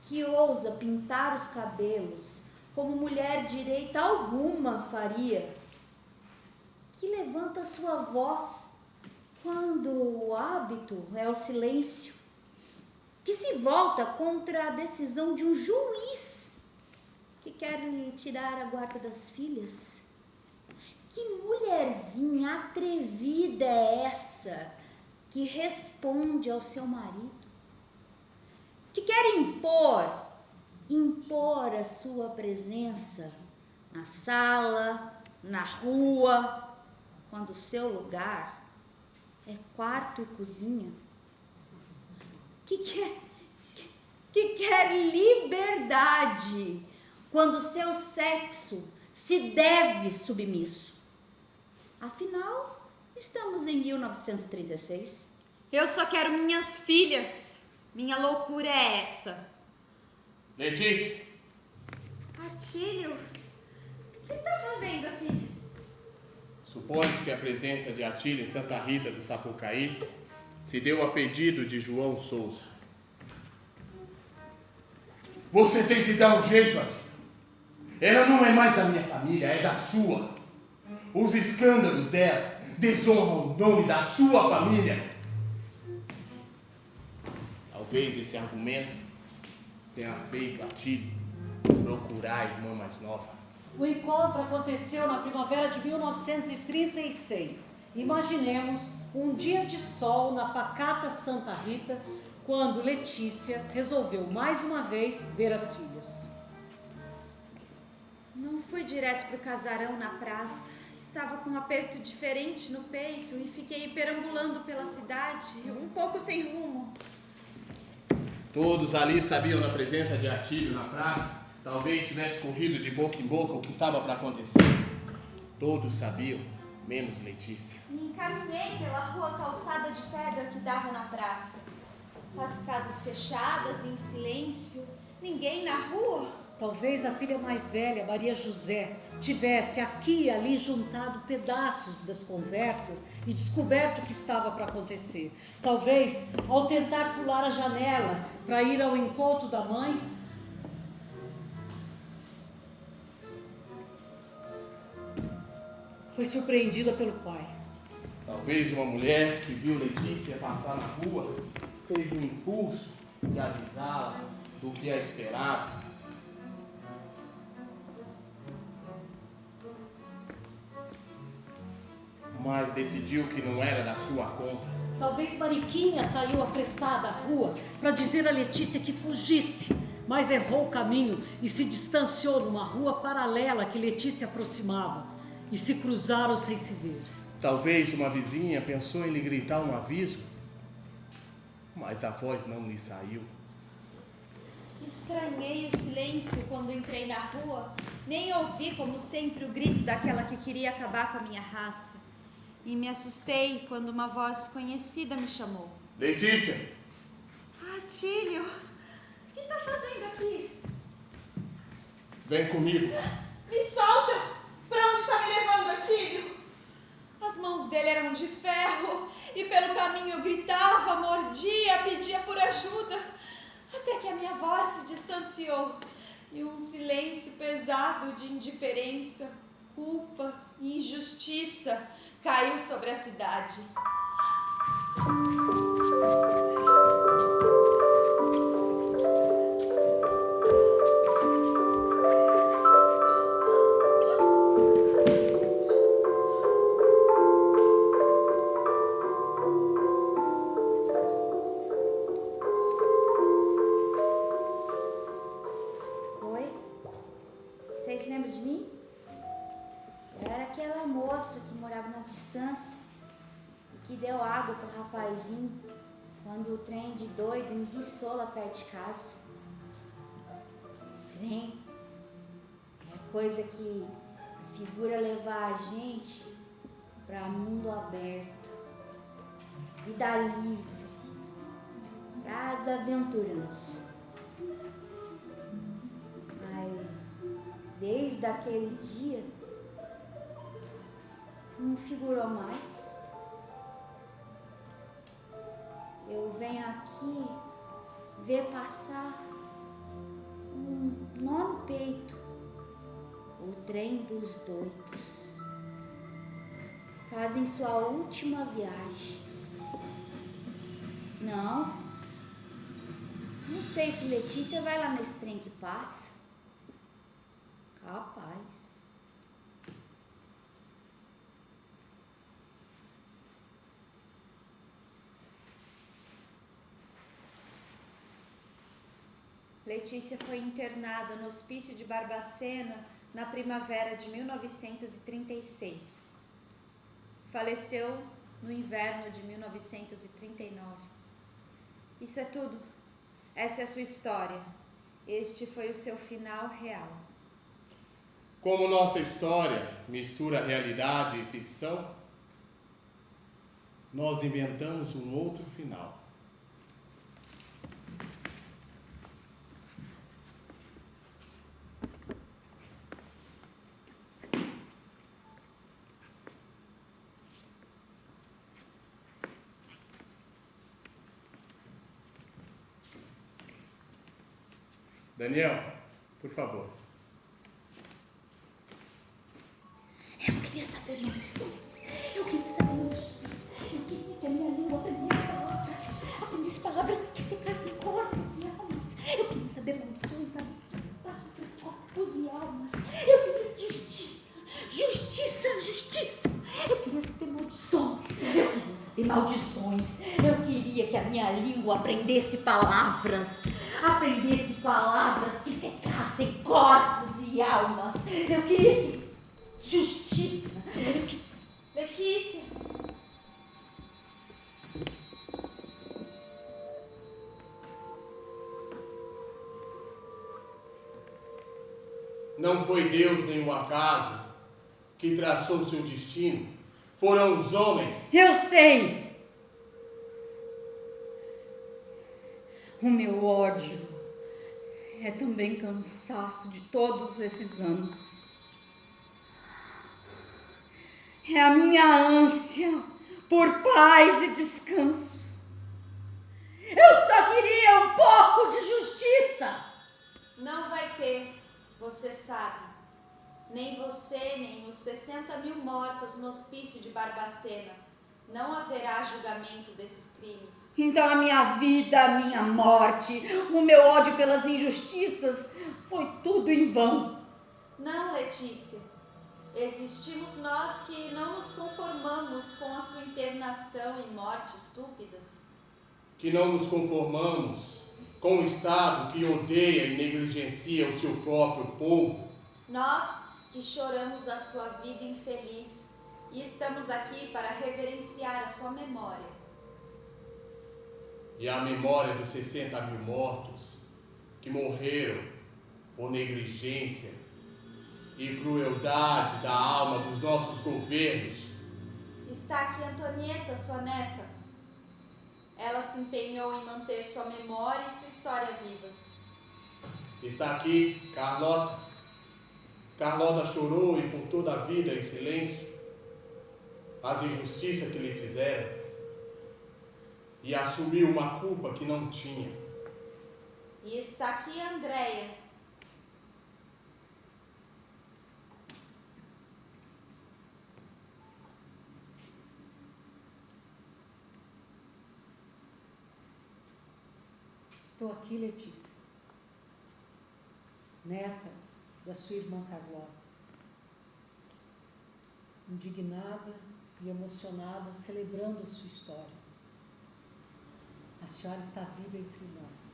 que ousa pintar os cabelos como mulher direita alguma faria? Que levanta sua voz quando o hábito é o silêncio? Que se volta contra a decisão de um juiz que quer lhe tirar a guarda das filhas? Que mulherzinha atrevida é essa que responde ao seu marido? Que quer impor a sua presença na sala, na rua, quando o seu lugar é quarto e cozinha? Que quer liberdade quando seu sexo se deve submisso? Afinal, estamos em 1936. Eu só quero minhas filhas. Minha loucura é essa. Letícia! Atílio, o que está fazendo aqui? Supõe-se que a presença de Atílio em Santa Rita do Sapucaí se deu a pedido de João Souza. Você tem que dar um jeito, Atílio. Ela não é mais da minha família, é da sua. Os escândalos dela desonram o nome da sua família. Talvez esse argumento tenha feito Atílio procurar a irmã mais nova. O encontro aconteceu na primavera de 1936. Imaginemos um dia de sol na pacata Santa Rita, quando Letícia resolveu mais uma vez ver as filhas. Não fui direto pro casarão na praça. Estava com um aperto diferente no peito e fiquei perambulando pela cidade, um pouco sem rumo. Todos ali sabiam da presença de Atílio na praça. Talvez tivesse corrido de boca em boca o que estava para acontecer. Todos sabiam, menos Letícia. Me encaminhei pela rua calçada de pedra que dava na praça. As casas fechadas, em silêncio, ninguém na rua. Talvez a filha mais velha, Maria José, tivesse aqui e ali juntado pedaços das conversas e descoberto o que estava para acontecer. Talvez, ao tentar pular a janela para ir ao encontro da mãe, foi surpreendida pelo pai. Talvez uma mulher que viu Letícia passar na rua teve um impulso de avisá-la do que a esperava. Mas decidiu que não era da sua conta. Talvez Mariquinha saiu apressada à rua para dizer a Letícia que fugisse, mas errou o caminho e se distanciou numa rua paralela que Letícia aproximava, e se cruzaram sem se ver. Talvez uma vizinha pensou em lhe gritar um aviso, mas a voz não lhe saiu. Estranhei o silêncio quando entrei na rua. Nem ouvi, como sempre, o grito daquela que queria acabar com a minha raça. E me assustei quando uma voz conhecida me chamou. Letícia! Atílio, o que está fazendo aqui? Vem comigo. Me solta! Para onde está me levando, Atílio? As mãos dele eram de ferro e pelo caminho eu gritava, mordia, pedia por ajuda, até que a minha voz se distanciou e um silêncio pesado de indiferença, culpa e injustiça caiu sobre a cidade. Oi? Vocês lembram de mim? Eu era aquela moça que morava nas distâncias e que deu água pro rapazinho quando o trem de doido enguiçou lá perto de casa. Trem é coisa que figura levar a gente para mundo aberto, vida livre, para as aventuras. Mas desde aquele dia não figurou mais. Eu venho aqui ver passar um nó no peito, o trem dos doidos. Fazem sua última viagem. Não sei se Letícia vai lá nesse trem que passa. Capaz. Letícia foi internada no hospício de Barbacena na primavera de 1936. Faleceu no inverno de 1939. Isso é tudo. Essa é a sua história. Este foi o seu final real. Como nossa história mistura realidade e ficção, nós inventamos um outro final. Daniel, por favor. Eu queria saber nomes. Eu queria saber nomes. Eu queria que a minha língua aprendesse palavras que se casem com almas. Eu queria justiça, justiça, justiça. Eu queria saber maldições. Eu queria saber maldições. Eu queria que a minha língua aprendesse palavras que secassem corpos e almas. Eu queria que... justiça. Letícia, Não foi Deus nem o acaso que traçou seu destino. Foram os homens. Eu sei! O meu ódio é também cansaço de todos esses anos. É a minha ânsia por paz e descanso. Eu só queria um pouco de justiça. não vai ter, você sabe. Nem você, nem os 60 mil mortos no hospício de Barbacena. Não haverá julgamento desses crimes. Então a minha vida, a minha morte, o meu ódio pelas injustiças, foi tudo em vão. Não, Letícia. Existimos nós que não nos conformamos com a sua internação e morte estúpidas. Que não nos conformamos com o Estado que odeia e negligencia o seu próprio povo. Nós que choramos a sua vida infeliz e estamos aqui para reverenciar a sua memória. E a memória dos 60 mil mortos que morreram por negligência e crueldade da alma dos nossos governos. Está aqui Antonieta, sua neta. Ela se empenhou em manter sua memória e sua história vivas. Está aqui Carlota. Carlota chorou e por toda a vida em silêncio as injustiças que lhe fizeram e assumiu uma culpa que não tinha. E está aqui Andréia. Estou aqui, Letícia, neta da sua irmã Carlota, indignada e emocionada, celebrando a sua história. A senhora está viva entre nós.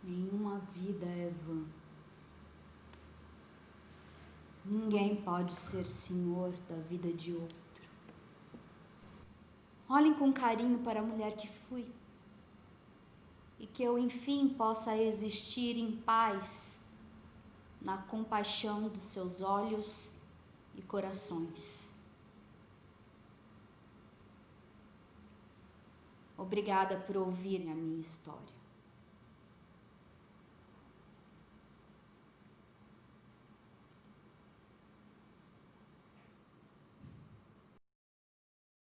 Nenhuma vida é vã. Ninguém pode ser senhor da vida de outro. Olhem com carinho para a mulher que fui. E que eu, enfim, possa existir em paz na compaixão dos seus olhos e corações. Obrigada por ouvirem a minha história.